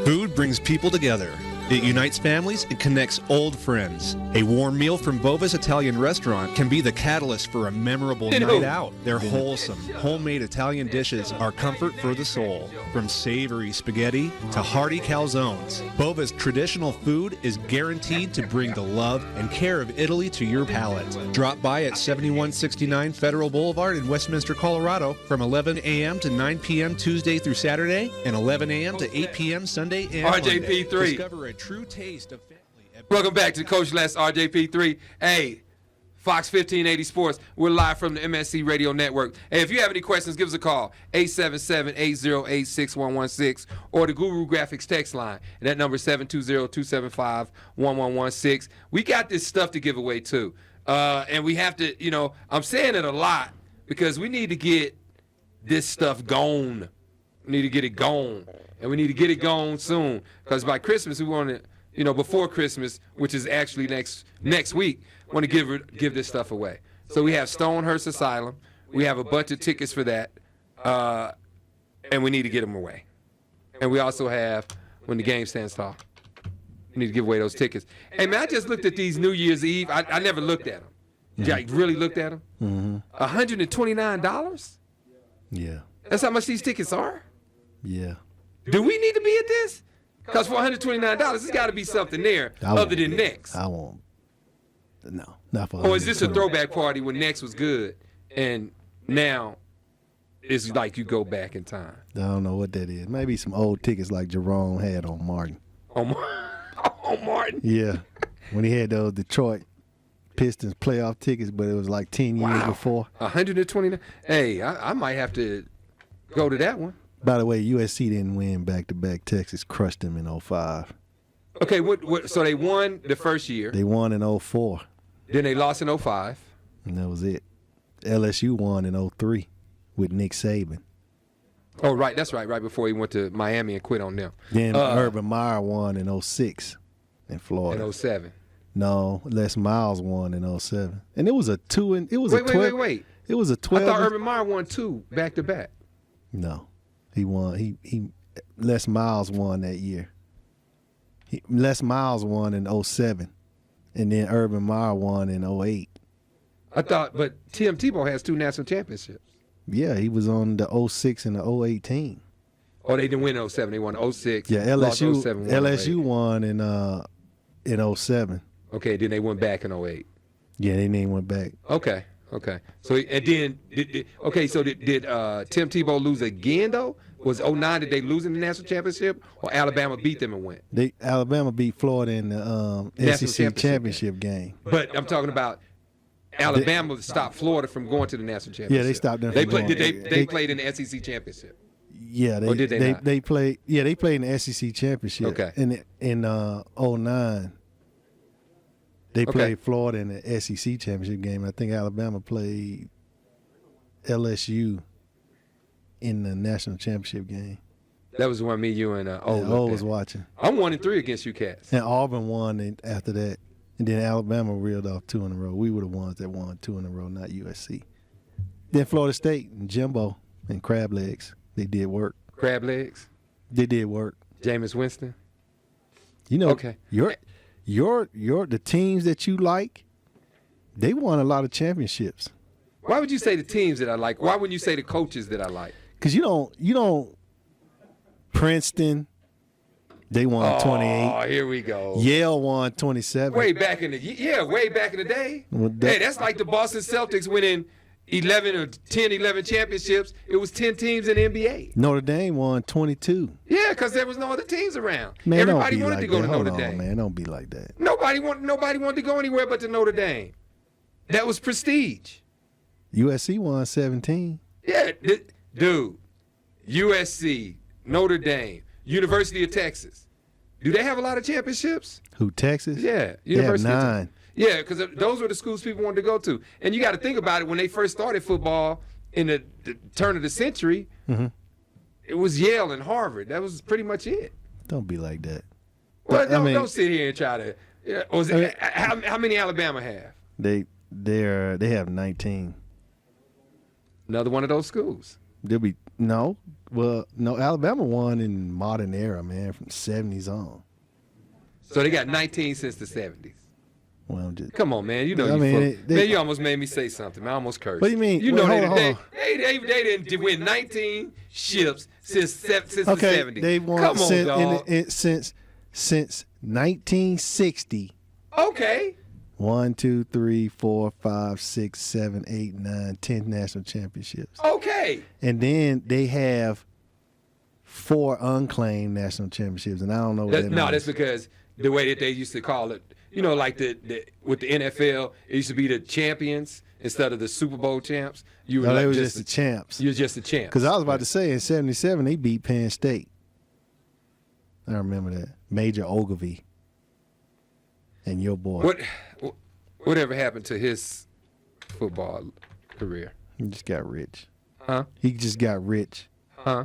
Food brings people together. It unites families and connects old friends. A warm meal from Bova's Italian Restaurant can be the catalyst for a memorable night out. Their wholesome, homemade Italian dishes are comfort for the soul. From savory spaghetti to hearty calzones, Bova's traditional food is guaranteed to bring the love and care of Italy to your palate. Drop by at 7169 Federal Boulevard in Westminster, Colorado from 11 a.m. to 9 p.m. Tuesday through Saturday and 11 a.m. to 8 p.m. Sunday and Monday. RJP3. Discover a true taste of family. Welcome back to Coach Les, RJP3. Hey, Fox 1580 Sports. We're live from the MSE Radio Network. Hey, if you have any questions, give us a call, 877-808-6116, or the Guru Graphics text line. And that number is 720-275-1116. We got this stuff to give away, too. And we have to, I'm saying it a lot because we need to get this stuff gone. We need to get it gone. And we need to get it gone soon. Because by Christmas, we want to, before Christmas, which is actually next week, want to give this stuff away. So we have Stonehurst Asylum. We have a bunch of tickets for that. And we need to get them away. And we also have When the Game Stands Tall. We need to give away those tickets. Hey, man, I just looked at these New Year's Eve. I never looked at them. Jack really looked at them? Mm-hmm. $129? Yeah. That's how much these tickets are? Yeah. Do we need to be at this? Because for $129, there's got to be something there other than Next. I won't. No, not for. Or is this a throwback party when Next was good and now it's like you go back in time? I don't know what that is. Maybe some old tickets like Jerome had on Martin. On Martin? Yeah. When he had those Detroit Pistons playoff tickets, but it was like 10 years before. 129. Hey, I might have to go to that one. By the way, USC didn't win back-to-back. Texas crushed them in 05. Okay, so they won the first year. They won in 04. Then they lost in 05. And that was it. LSU won in 03 with Nick Saban. Oh, right. That's right. Right before he went to Miami and quit on them. Then Urban Meyer won in 06 in Florida. In 07. No, Les Miles won in 07. And it was a 2 and it was Wait. It was a 12. I thought Urban Meyer won 2 back-to-back. No. He won. He Les Miles won that year. Les Miles won in 07. And then Urban Meyer won in 08. I thought, but Tim Tebow has 2 national championships. Yeah, he was on the 06 and the 08 team. Oh, they didn't win in 07. They won 06. Yeah, LSU won in 07. Okay, then they went back in 08. Yeah, they then went back. Okay. So and then did Tim Tebow lose again though? Was 09 did they lose in the national championship, or Alabama beat them and went? Alabama beat Florida in the SEC championship game. But I'm talking about Alabama stopped Florida from going to the national championship. Yeah, they stopped them. They played in the SEC championship. Yeah, or did they not? They played. Yeah, they played in the SEC championship. Okay. In 09. They played Florida in the SEC championship game. I think Alabama played LSU in the national championship game. That was the one me, you, and O was watching. I'm 1-3 against you cats. And Auburn won after that. And then Alabama reeled off 2 in a row. We were the ones that won 2 in a row, not USC. Then Florida State and Jimbo and Crab Legs, they did work. Crab Legs? They did work. Jameis Winston? Okay. The teams that you like, they won a lot of championships. Why would you say the teams that I like? Why wouldn't you say the coaches that I like? Because you don't Princeton, they won 28. Oh, here we go. Yale won 27. Way back in the day. Hey, that's like the Boston Celtics winning 11 championships. It was 10 teams in the NBA. Notre Dame won 22. Yeah, because there was no other teams around. Man, everybody wanted to go to Notre Dame. Man, don't be like that. Nobody wanted to go anywhere but to Notre Dame. That was prestige. USC won 17. Yeah, dude. USC, Notre Dame, University of Texas. Do they have a lot of championships? Who, Texas? Yeah, University. They have 9. Yeah, because those were the schools people wanted to go to. And you got to think about it. When they first started football in the turn of the century, it was Yale and Harvard. That was pretty much it. Don't be like that. Well, don't sit here and try to. How many Alabama have? They have 19. Another one of those schools. Alabama won in modern era, man, from 70s on. So they got 19 since the 70s. Well, come on, man. You almost made me say something. I almost cursed. What do you mean? You know they didn't win 19 ships since the 70s. They won come on, dog. Since 1960. Okay. 1, 2, 3, 4, 5, 6, 7, 8, 9, 10 national championships. Okay. And then they have 4 unclaimed national championships, and I don't know what that means. No, that's because the way that they used to call it. You know, like with the NFL, it used to be the champions instead of the Super Bowl champs. You were they were just the champs. You're just the champ. Because I was about to say, in 77, they beat Penn State. I remember that. Major Ogilvy and your boy. Whatever happened to his football career? He just got rich. Huh? He just got rich. Huh?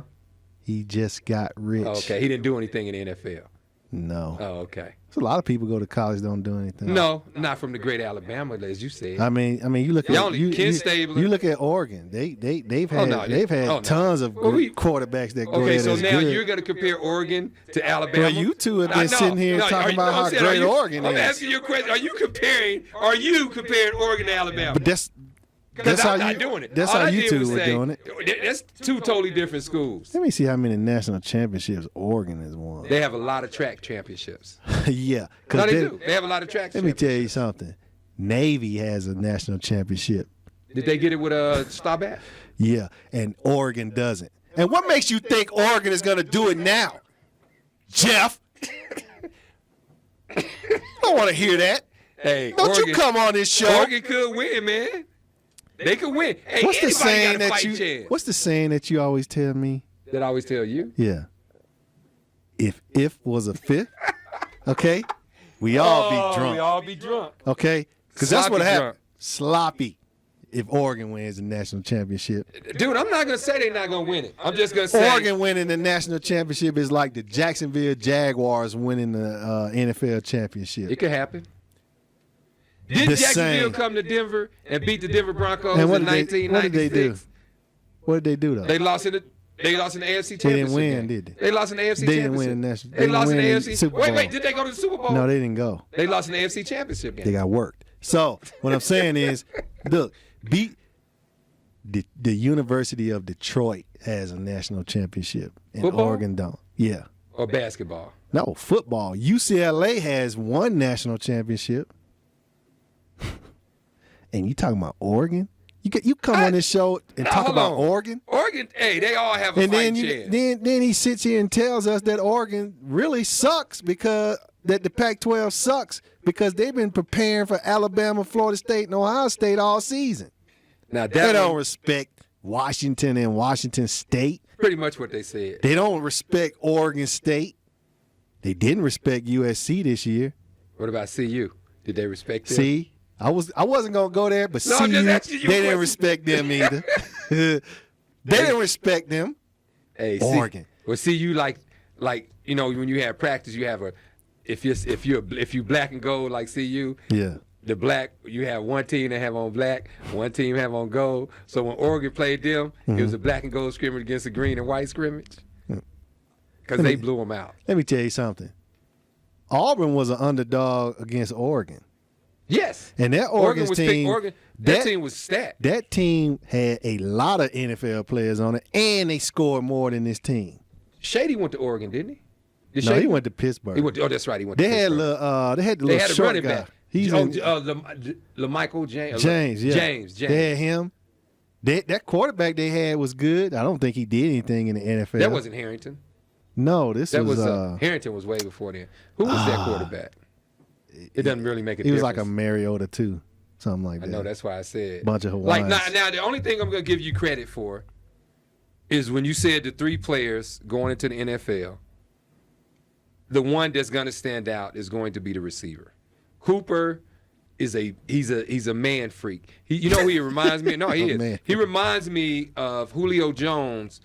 He just got rich. Oh, okay. He didn't do anything in the NFL. No. Oh, okay. So a lot of people go to college, don't do anything. No, not from the great Alabama, as you said. I mean, you look at you look at Oregon. They've had tons of quarterbacks that go there. Okay, so that's now good. you're going to compare Oregon to Alabama. Well, you two have been sitting here talking about how great Oregon is. I'm asking you a question. Are you comparing Oregon to Alabama? But that's I'm not doing it. That's All how I you did two was were say, doing it. That's two totally different schools. Let me see how many national championships Oregon has won. They have a lot of track championships. Yeah. No, they do. They have a lot of track championships. Let me tell you something. Navy has a national championship. Did they get it with Staubach? Yeah, and Oregon doesn't. And what makes you think Oregon is going to do it now? Jeff? I don't want to hear that. Hey, don't Oregon, you come on this show. Oregon could win, man. They could win. Hey, What's the saying What's the saying that you always tell me? That I always tell you? Yeah. If was a fifth, okay, we all be drunk. We all be drunk. Okay? Because that's what Sloppy happened. drunk. Sloppy. If Oregon wins the national championship. Dude, I'm not going to say they're not going to win it. I'm just going to say. Oregon winning the national championship is like the Jacksonville Jaguars winning the NFL championship. It could happen. Did Jacksonville come to Denver and beat the Denver Broncos in 1996? What did they do? What did they do, though? They lost in the AFC championship. They didn't win, game. did they? They lost in the AFC championship. They didn't win the national. They lost in the win AFC. Super Bowl. Wait, did they go to the Super Bowl? No, they didn't go. They lost in the AFC championship game. They got worked. So what I'm saying is, look, beat the University of Detroit has a national championship, and Football? Oregon don't. Yeah. Or basketball. No, football. UCLA has one national championship. And you talking about Oregon? You come on this show and talk about Oregon? Oregon, hey, they all have a And fighting then chance. then he sits here and tells us that Oregon really sucks because that the Pac-12 sucks because they've been preparing for Alabama, Florida State, and Ohio State all season. Now They don't respect Washington and Washington State. Pretty much what they said. They don't respect Oregon State. They didn't respect USC this year. What about CU? Did they respect them? See? I wasn't gonna go there, but No, I'm just asking CU, you they a didn't question. respect them either. They didn't respect them. Hey, Oregon. Well, CU like you know when you have practice, you have if you black and gold like CU. Yeah. The black, you have one team that have on black, one team have on gold. So when Oregon played them, it was a black and gold scrimmage against a green and white scrimmage. Because they blew them out. Let me tell you something. Auburn was an underdog against Oregon. Yes. And that Oregon's team, that team was stacked. That team had a lot of NFL players on it, and they scored more than this team. Shady went to Oregon, didn't he? No, he went to Pittsburgh. That's right. He went they to had Pittsburgh. they had the little short running guy. back. He's LaMichael James. James. They had him. That quarterback they had was good. I don't think he did anything in the NFL. That wasn't Harrington. No, that was Harrington was way before then. Who was that quarterback? It doesn't really make a difference. He was like a Mariota too, something like that. I know, that's why I said. Bunch of Hawaiians. Like now, the only thing I'm going to give you credit for is when you said the three players going into the NFL, the one that's going to stand out is going to be the receiver. Cooper is he's a man freak. You know who he reminds me of? No, he is. Man. He reminds me of Julio Jones,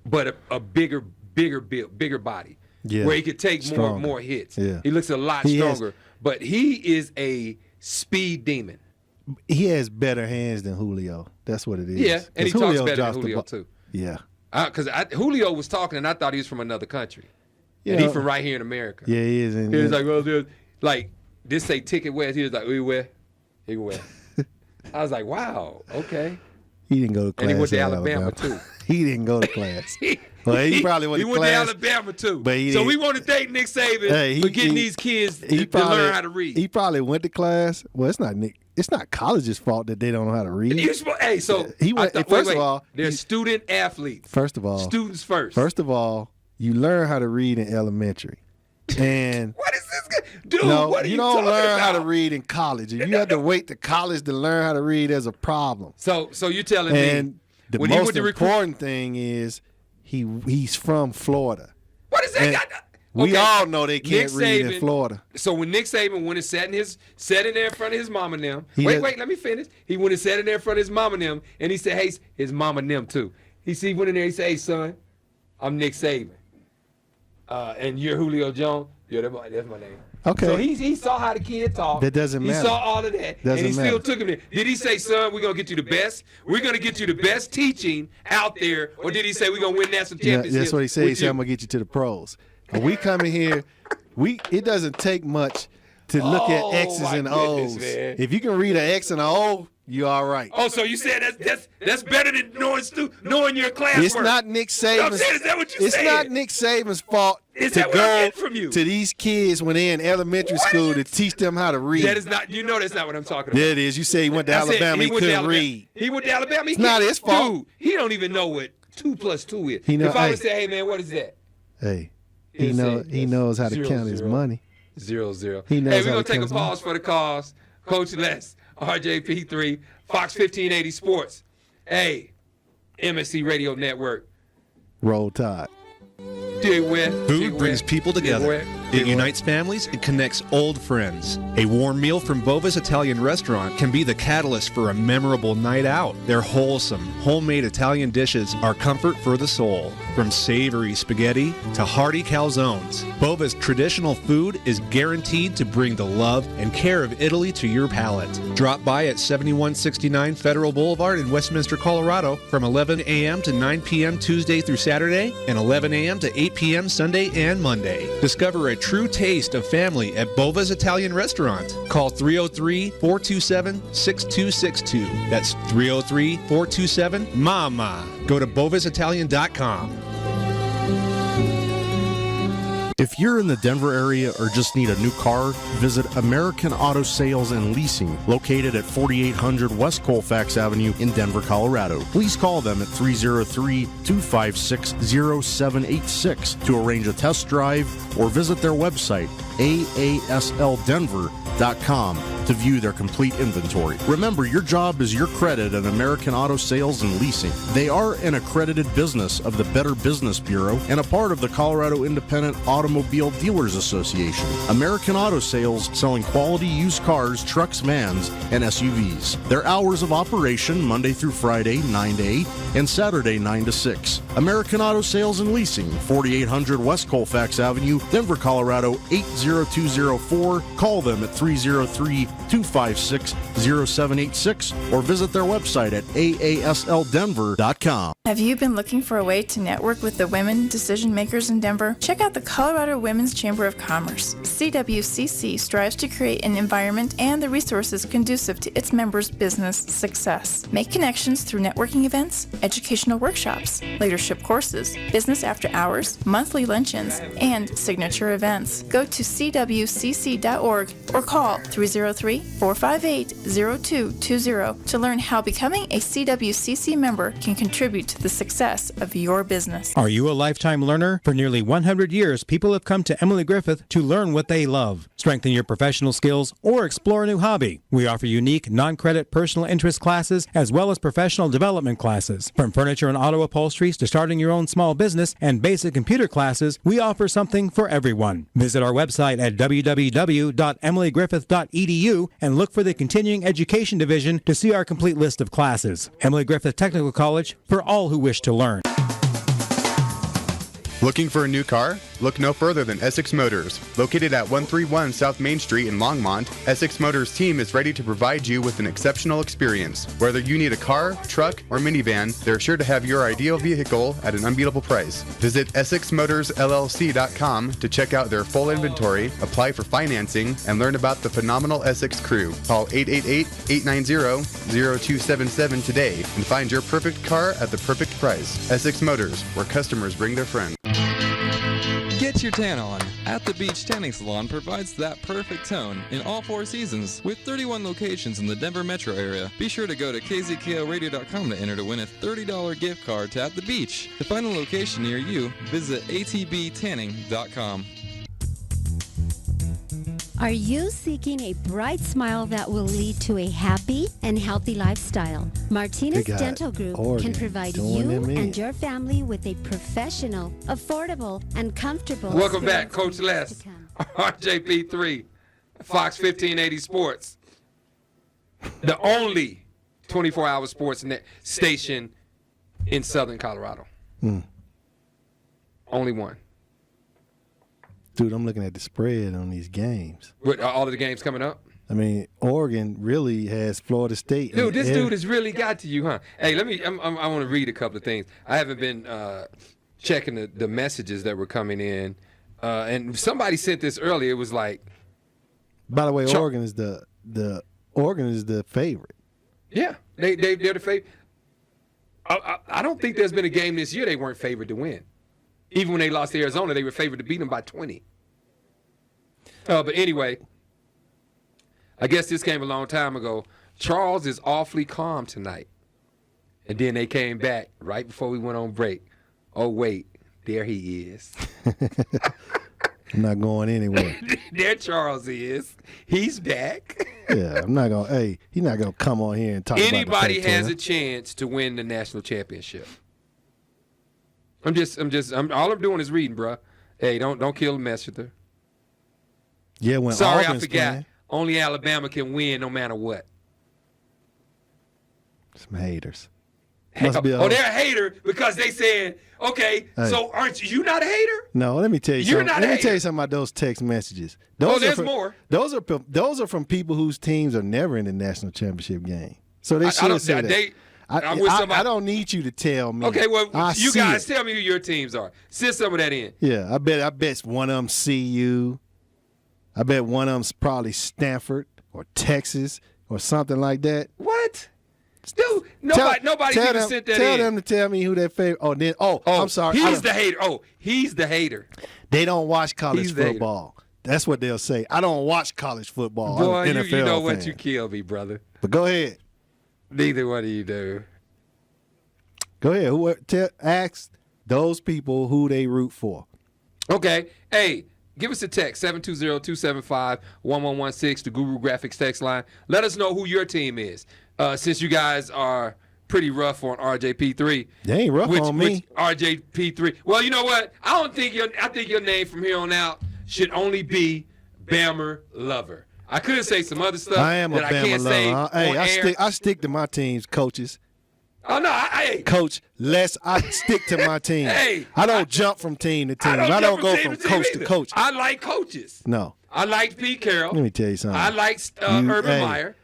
but a bigger build, bigger body. Yeah. Where he could take more hits. Yeah. He looks a lot stronger. But he is a speed demon. He has better hands than Julio. That's what it is. Yeah, and he talks better than Julio too. Yeah. Because Julio was talking, and I thought he was from another country. You and know, he's from right here in America. Yeah, he is. He was like, well, dude, like, this say Ticket West. He was like, where? He went. I was like, wow, okay. He didn't go to class. And he went to at Alabama too. He didn't go to class. Well, he probably went to class. He went to Alabama too. But so we want to thank Nick Saban for getting these kids to learn how to read. He probably went to class. Well, it's not Nick. It's not college's fault that they don't know how to read. Hey, so he went. First of all, they're student athletes. First of all, students first. First of all, you learn how to read in elementary. And what is this No, what are you you don't talking learn how to about? read in college. If you have to wait to college to learn how to read, there's a problem. So you're telling And me the when he most went to recruit, important thing is he's from Florida. what is that? And got- we Okay, all know they can't Nick read in Saban- Florida. So when Nick Saban went and sat in there in front of his mom and them. He Wait, had- let me finish. He went and sat in there in front of his mom and them, and he said, "Hey, his mom and them too." He went in there. He said, "Hey, son, I'm Nick Saban, and you're Julio Jones. Yeah, that's my name." Okay. So he saw how the kid talked. That doesn't He matter. saw all of that, Doesn't and he matter. still took him there. Did he say, "Son, we're gonna get you the best. We're gonna get you the best teaching out there," or did he say, "We're gonna win national Yeah, championships"? that's what he said. He with said, you? "I'm gonna get you to the pros." When we come in here, it doesn't take much to look at Oh, X's my and goodness, O's. man. If you can read an X and an O, you're all right. Oh, so you said that's better than knowing your classwork? It's not Nick No, I'm Saban's. saying, is that what you It's said? not Nick Saban's fault Is to that what I'm go getting from you? to these kids when they're in elementary What school are you- to teach them how to read. That is not. You know that's not what I'm talking about. There it is. You say he went to I said Alabama, he went to couldn't Alabama. read. He went to Alabama. It's not his fault. Dude, he don't even know what 2 + 2 is. He know- if I hey. would say, "Hey man, what is that?" Hey, He'll say, he knows how to 0, count his 0. money. 0-0. He knows Hey, how we're gonna to take a count his pause for the cause. Coach Les, RJP3, Fox 1580 Sports. Hey, MSE Radio Network. Roll Tide. Food brings people together. It unites families and connects old friends. A warm meal from Bova's Italian restaurant can be the catalyst for a memorable night out. Their wholesome, homemade Italian dishes are comfort for the soul. From savory spaghetti to hearty calzones, Bova's traditional food is guaranteed to bring the love and care of Italy to your palate. Drop by at 7169 Federal Boulevard in Westminster, Colorado from 11 a.m. to 9 p.m. Tuesday through Saturday and 11 a.m. to 8 p.m. Sunday and Monday. Discover a true taste of family at Bova's Italian Restaurant. Call 303-427-6262. That's 303-427-MAMA. Go to bovasitalian.com. If you're in the Denver area or just need a new car, visit American Auto Sales and Leasing, located at 4800 West Colfax Avenue in Denver, Colorado. Please call them at 303-256-0786 to arrange a test drive or visit their website, aaslddenver.com, to view their complete inventory. Remember, your job is your credit at American Auto Sales and Leasing. They are an accredited business of the Better Business Bureau and a part of the Colorado Independent Automobile Dealers Association. American Auto Sales, selling quality used cars, trucks, vans, and SUVs. Their hours of operation, Monday through Friday, 9 to 8, and Saturday, 9 to 6. American Auto Sales and Leasing, 4800 West Colfax Avenue, Denver, Colorado, 80204. Call them at 303-256-0786 or visit their website at aaslddenver.com. Have you been looking for a way to network with the women decision makers in Denver? Check out the Colorado Women's Chamber of Commerce. CWCC strives to create an environment and the resources conducive to its members' business success. Make connections through networking events, educational workshops, leadership courses, business after hours, monthly luncheons, and signature events. Go to cwcc.org or call 303-458-0220 to learn how becoming a CWCC member can contribute to the success of your business. Are you a lifetime learner? For nearly 100 years, people have come to Emily Griffith to learn what they love, strengthen your professional skills, or explore a new hobby. We offer unique, non-credit personal interest classes as well as professional development classes. From furniture and auto upholsteries to starting your own small business and basic computer classes, we offer something for everyone. Visit our website at www.emilygriffith.edu and look for the Continuing Education Division to see our complete list of classes. Emily Griffith Technical College, for all who wish to learn. Looking for a new car? Look no further than Essex Motors. Located at 131 South Main Street in Longmont, Essex Motors team is ready to provide you with an exceptional experience. Whether you need a car, truck, or minivan, they're sure to have your ideal vehicle at an unbeatable price. Visit EssexMotorsLLC.com to check out their full inventory, apply for financing, and learn about the phenomenal Essex crew. Call 888-890-0277 today and find your perfect car at the perfect price. Essex Motors, where customers bring their friends. Get your tan on. At the Beach Tanning Salon provides that perfect tone in all 4 seasons with 31 locations in the Denver metro area. Be sure to go to kzklradio.com to enter to win a $30 gift card to At the Beach. To find a location near you, visit atbtanning.com. Are you seeking a bright smile that will lead to a happy and healthy lifestyle? Martinez They got Dental Group Oregon can provide doing you them in. and your family with a professional, affordable, and comfortable Welcome back, experience Coach Les. to come. RJP3, Fox 1580 Sports. The only 24-hour sports station in Southern Colorado. Only one. Dude, I'm looking at the spread on these games. With all of the games coming up? I mean, Oregon really has Florida State. Dude, this dude has really got to you, huh? Hey, I want to read a couple of things. I haven't been checking the messages that were coming in. And somebody sent this earlier. It was like, By the way, Oregon is the favorite. yeah, they're the favorite. I don't think there's been a game this year they weren't favored to win. Even when they lost to Arizona, they were favored to beat them by 20. But anyway, I guess this came a long time ago. Charles is awfully calm tonight. And then they came back right before we went on break. Oh, wait, there he is. I'm not going anywhere. There Charles is. He's back. Yeah, I'm not going. Hey, he's not going to come on here and talk Anybody about the has a Pac-12. chance to win the national championship. All I'm doing is reading, bruh. Hey, don't kill the messenger. Yeah, when Sorry, Auburn's I forgot. playing, Only Alabama can win no matter what. some haters. Must be a They're a hater because they said, okay, Hey. so aren't you not a hater? No, let me tell you You're something. not Let a me tell you hater. something about those text messages. Those there's are from, more. Those are from people whose teams are never in the national championship game. So they I should don't- say that. they- I'm with somebody- I don't need you to tell me. Okay, well, I you see guys it. tell me who your teams are. Send some of that in. Yeah, I bet one of them CU. I bet one of them's probably Stanford or Texas or something like that. What? Dude, nobody's even sent that tell in. them to tell me who their favorite. I'm sorry. He's the hater. He's the hater. They don't watch college He's the hater. football. That's what they'll say. I don't watch college football. Boy, I'm an NFL you know what? fan. You killed me, brother. But go ahead. Neither one of you do. Go ahead. Ask those people who they root for. Okay. Hey, give us a text, 720-275-1116, the Guru Graphics text line. Let us know who your team is. Since you guys are pretty rough on RJP3. They ain't rough on me. RJP3. Well, you know what? I think your name from here on out should only be Bammer Lover. I could say some other stuff I am a that I can't Bama say lover. Hey, on I air. stick to my team's coaches. Oh, no, hey. Coach Les, I stick to my team. Hey, I don't jump from team to team. I don't go team from team coach either. to coach. I like coaches. No. I liked Pete Carroll. Let me tell you something. I liked Urban Meyer.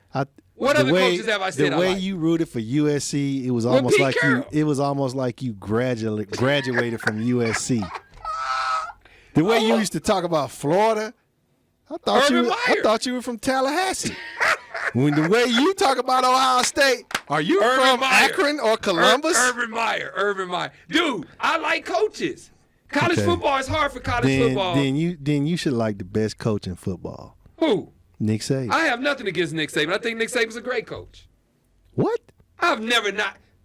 What other coaches have I said The I way like? you rooted for USC, it was Well, almost Pete like Carroll. you graduated from USC. The way you used to talk about Florida, I thought you were from Tallahassee. When the way you talk about Ohio State, are you Urban from Meyer. Akron or Columbus? Urban Meyer. Dude, I like coaches. College Okay. football is hard for college football. Then you should like the best coach in football, Who? Nick Saban. I have nothing against Nick Saban. I think Nick Saban's a great coach. What? Anybody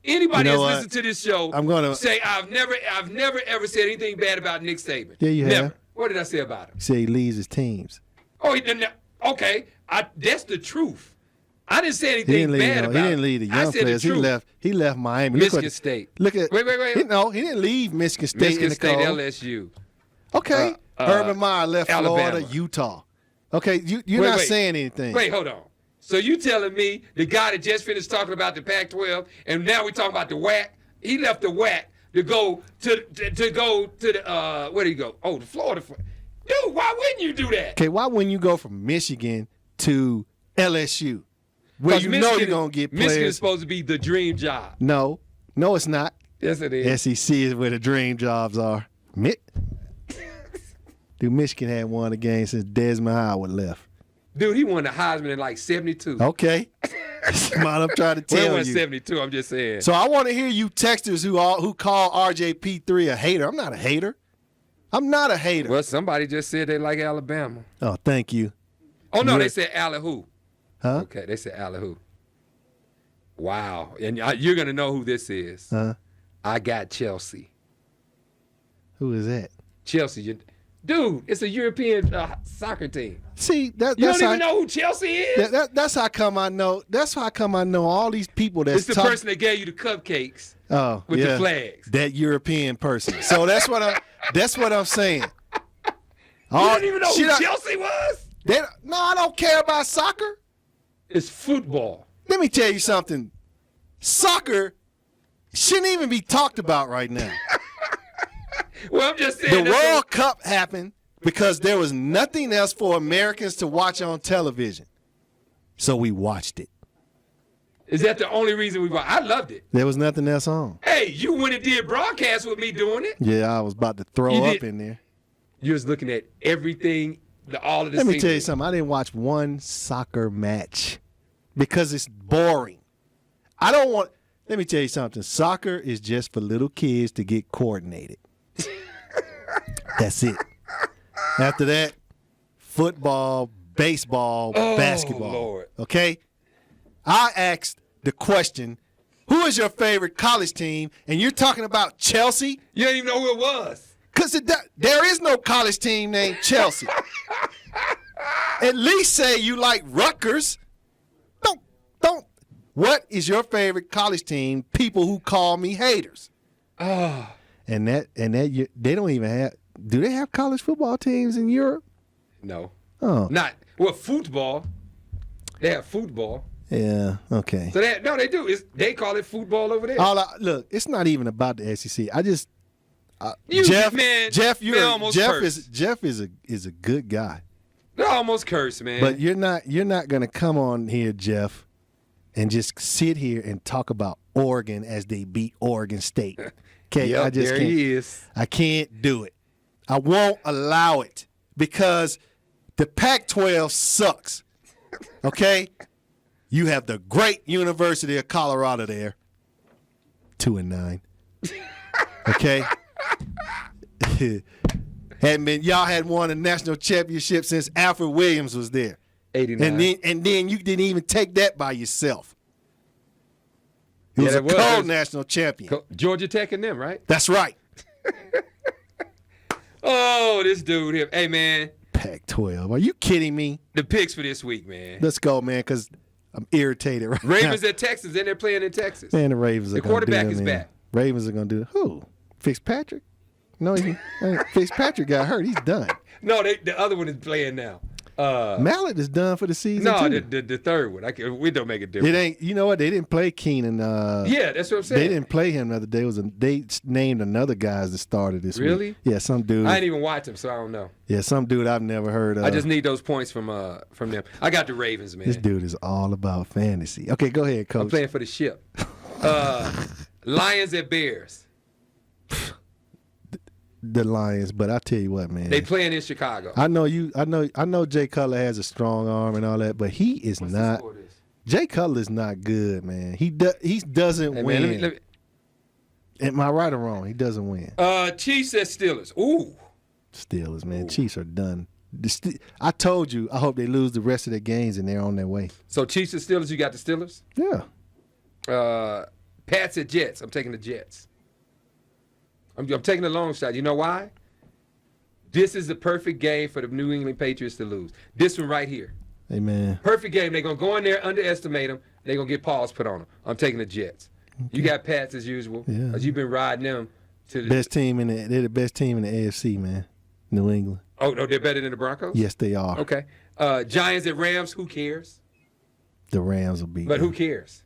You know that's what? listened to this show say I've never ever said anything bad about Nick Saban. Yeah, you never. have. What did I say about him? He said he leads his teams. Oh, okay. That's the truth. I didn't say He anything didn't lead. bad about He him. didn't lead the I young said players. the truth. He left Miami. Michigan State. Look at. Wait. He didn't leave Michigan State. Michigan in the State, cold. LSU. Okay. Urban Meyer left Alabama. Florida, Utah. Okay, you're not saying anything. Wait, hold on. So you telling me the guy that just finished talking about the Pac-12 and now we're talking about the WAC? He left the WAC to go to the where did he go? Oh, to Florida. Dude, why wouldn't you do that? Okay, why wouldn't you go from Michigan to LSU, where you know you're gonna get Michigan is players? supposed to be the dream job. No, it's not. Yes, it is. SEC is where the dream jobs are. Dude, Michigan had won a game since Desmond Howard left. Dude, he won the Heisman in like 72. Okay. That's what I'm trying to Well, tell it was you. 72, I'm just saying. So I want to hear you texters who call RJP3 a hater. I'm not a hater. Well, somebody just said they like Alabama. Oh, thank you. Oh, no, they said Allahu. Huh? Okay, they said Allahu. Wow. And you're going to know who this is. Huh? I got Chelsea. Who is that? Chelsea. Dude, it's a European soccer team. See, You don't even know who Chelsea is? That's how come I know. That's how come I know all these people that's It's the person that gave you the cupcakes with the flags. That European person. So that's what I'm saying. You don't even know who Chelsea was? No, I don't care about soccer. It's football. Let me tell you something. Soccer shouldn't even be talked about right now. Well, I'm just saying. The World Cup happened because there was nothing else for Americans to watch on television. So we watched it. Is that the only reason we watched? I loved it. There was nothing else on. Hey, you went and did broadcast with me doing it. Yeah, I was about to throw up in there. You was looking at everything, all of the Let me tell you something. I didn't watch one soccer match because it's boring. Let me tell you something. Soccer is just for little kids to get coordinated. That's it. After that, football, baseball, basketball. Lord. Okay? I asked the question, who is your favorite college team? And you're talking about Chelsea? You don't even know who it was. Because there is no college team named Chelsea. At least say you like Rutgers. Don't. What is your favorite college team? People who call me haters. And that they don't even have. Do they have college football teams in Europe? No. Oh. Football. They have football. Yeah. Okay. So they do. They call it football over there. Look, it's not even about the SEC. I just. Jeff is a good guy. They almost cursed, man. But you're not gonna come on here, Jeff, and just sit here and talk about Oregon as they beat Oregon State. Okay, yep, there he is. I can't do it. I won't allow it because the Pac-12 sucks. Okay, you have the great University of Colorado there, 2-9. Okay. Y'all hadn't won a national championship since Alfred Williams was there. 89. And then you didn't even take that by yourself. He was a co-national champion. Georgia Tech and them, right? That's right. Oh, this dude here. Hey, man. Pac-12. Are you kidding me? The picks for this week, man. Let's go, man, because I'm irritated right Ravens now. at Texas, and they're playing in Texas. Man, the Ravens are going to do that. The quarterback is back. Ravens are going to do who? Fitzpatrick? No, Fitzpatrick got hurt. He's done. No, the other one is playing now. Mallet is done for the season. No, too. the third one. We don't make a difference. It ain't. You know what? They didn't play Keenan. Yeah, that's what I'm saying. They didn't play him the other day. They named another guy as the starter this week. Really? Yeah, some dude. I didn't even watch him, so I don't know. Yeah, some dude I've never heard of. I just need those points from them. I got the Ravens, man. This dude is all about fantasy. Okay, go ahead, Coach. I'm playing for the ship. Lions at Bears. The Lions, but I tell you what, man. They playing in Chicago. I know Jay Cutler has a strong arm and all that, but he is not. Jay Cutler is not good, man. He doesn't win. Man, am I right or wrong? He doesn't win. Chiefs at Steelers. Ooh. Steelers, man. Ooh. Chiefs are done. I told you. I hope they lose the rest of their games and they're on their way. So Chiefs and Steelers. You got the Steelers. Yeah. Pats at Jets. I'm taking the Jets. I'm taking a long shot. You know why? This is the perfect game for the New England Patriots to lose. This one right here. Hey, man. Perfect game. They're going to go in there, underestimate them. They're going to get paws put on them. I'm taking the Jets. Okay. You got Pats as usual. Yeah. Because you've been riding them to the best team they're the best team in the AFC, man. New England. Oh, no, they're better than the Broncos? Yes, they are. Okay. Giants at Rams, who cares? The Rams will beat them. But who cares?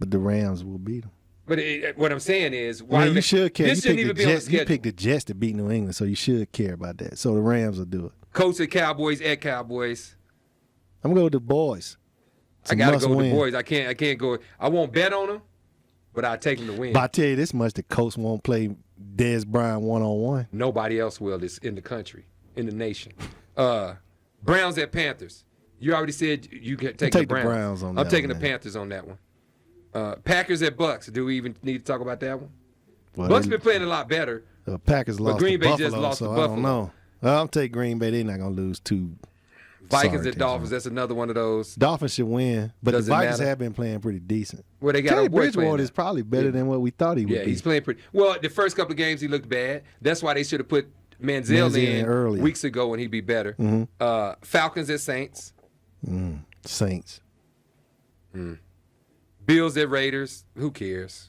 But the Rams will beat them. But what I'm saying is, why you should care. This shouldn't even be on the schedule. You picked the Jets to beat New England, so you should care about that. So the Rams will do it. Colts at Cowboys at Cowboys. I'm gonna go with the boys. I gotta go with the boys. I can't go. I won't bet on them, but I take them to win. But I tell you this much: the Colts won't play Dez Bryant 1-on-1. Nobody else will. This in the country, in the nation. Browns at Panthers. You already said you can take the Browns. On I'm taking the Panthers on that one. Packers at Bucks. Do we even need to talk about that one? Well, Bucks been playing a lot better. The Packers lost Green to Bay Buffalo, just lost so to I Buffalo. don't know. Well, I'll take Green Bay. They're not going to lose two. Vikings at Dolphins. That's another one of those. Dolphins should win, but the Vikings matter. have been playing pretty decent. Well, they got Teddy Bridgewater is probably better than what we thought he would be. Yeah, he's playing pretty well. The first couple of games he looked bad. That's why they should have put Manziel in earlier. weeks ago when he'd be better. Falcons at Saints. Saints. Bills at Raiders. Who cares?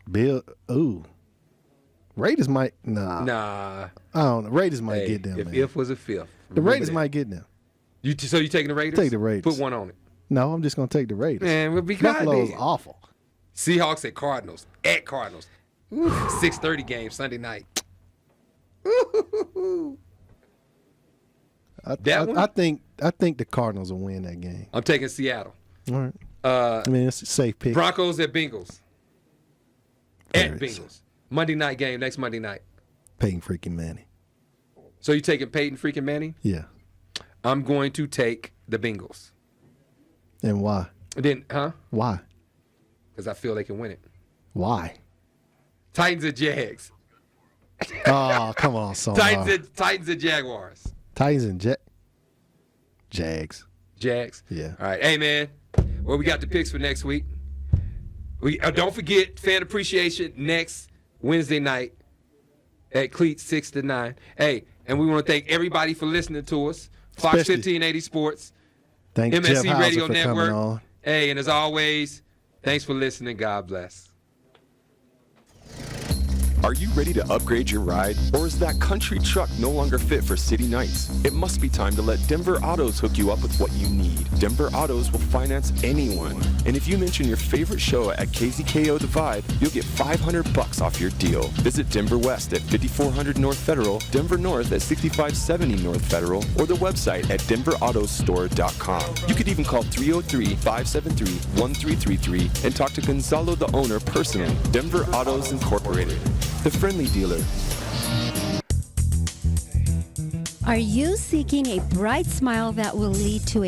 Raiders might I don't know. Raiders might get them. If was a fifth. The Raiders might get them. So you taking the Raiders? Take the Raiders. Put one on it. No, I'm just gonna take the Raiders. Man, we'll be Buffalo's awful. Seahawks at Cardinals. At Cardinals. 6:30 game Sunday night. I think the Cardinals will win that game. I'm taking Seattle. All right. I mean, it's a safe pick. Broncos at Bengals. At Very Bengals. Monday night game next Monday night. Peyton freaking Manning. So you taking Peyton freaking Manning? Yeah. I'm going to take the Bengals. And why? Then, Why? Because I feel they can win it. Why? Titans at Jags. Oh, come on, son. Titans at Jaguars. Titans and Jags. Jags. Yeah. All right. Hey, man. Well, we got the picks for next week. We don't forget fan appreciation next Wednesday night at Cleats 6 to 9. Hey, and we want to thank everybody for listening to us. Fox 1580 Sports. Thank MSE Jeff Hauser Radio for Network. coming on. Hey, and as always, thanks for listening. God bless. Are you ready to upgrade your ride? Or is that country truck no longer fit for city nights? It must be time to let Denver Autos hook you up with what you need. Denver Autos will finance anyone. And if you mention your favorite show at KZKO The Vibe, you'll get $500 off your deal. Visit Denver West at 5400 North Federal, Denver North at 6570 North Federal, or the website at denverautostore.com. You could even call 303-573-1333 and talk to Gonzalo, the owner, personally. Denver Autos Incorporated. The friendly dealer. Are you seeking a bright smile that will lead to a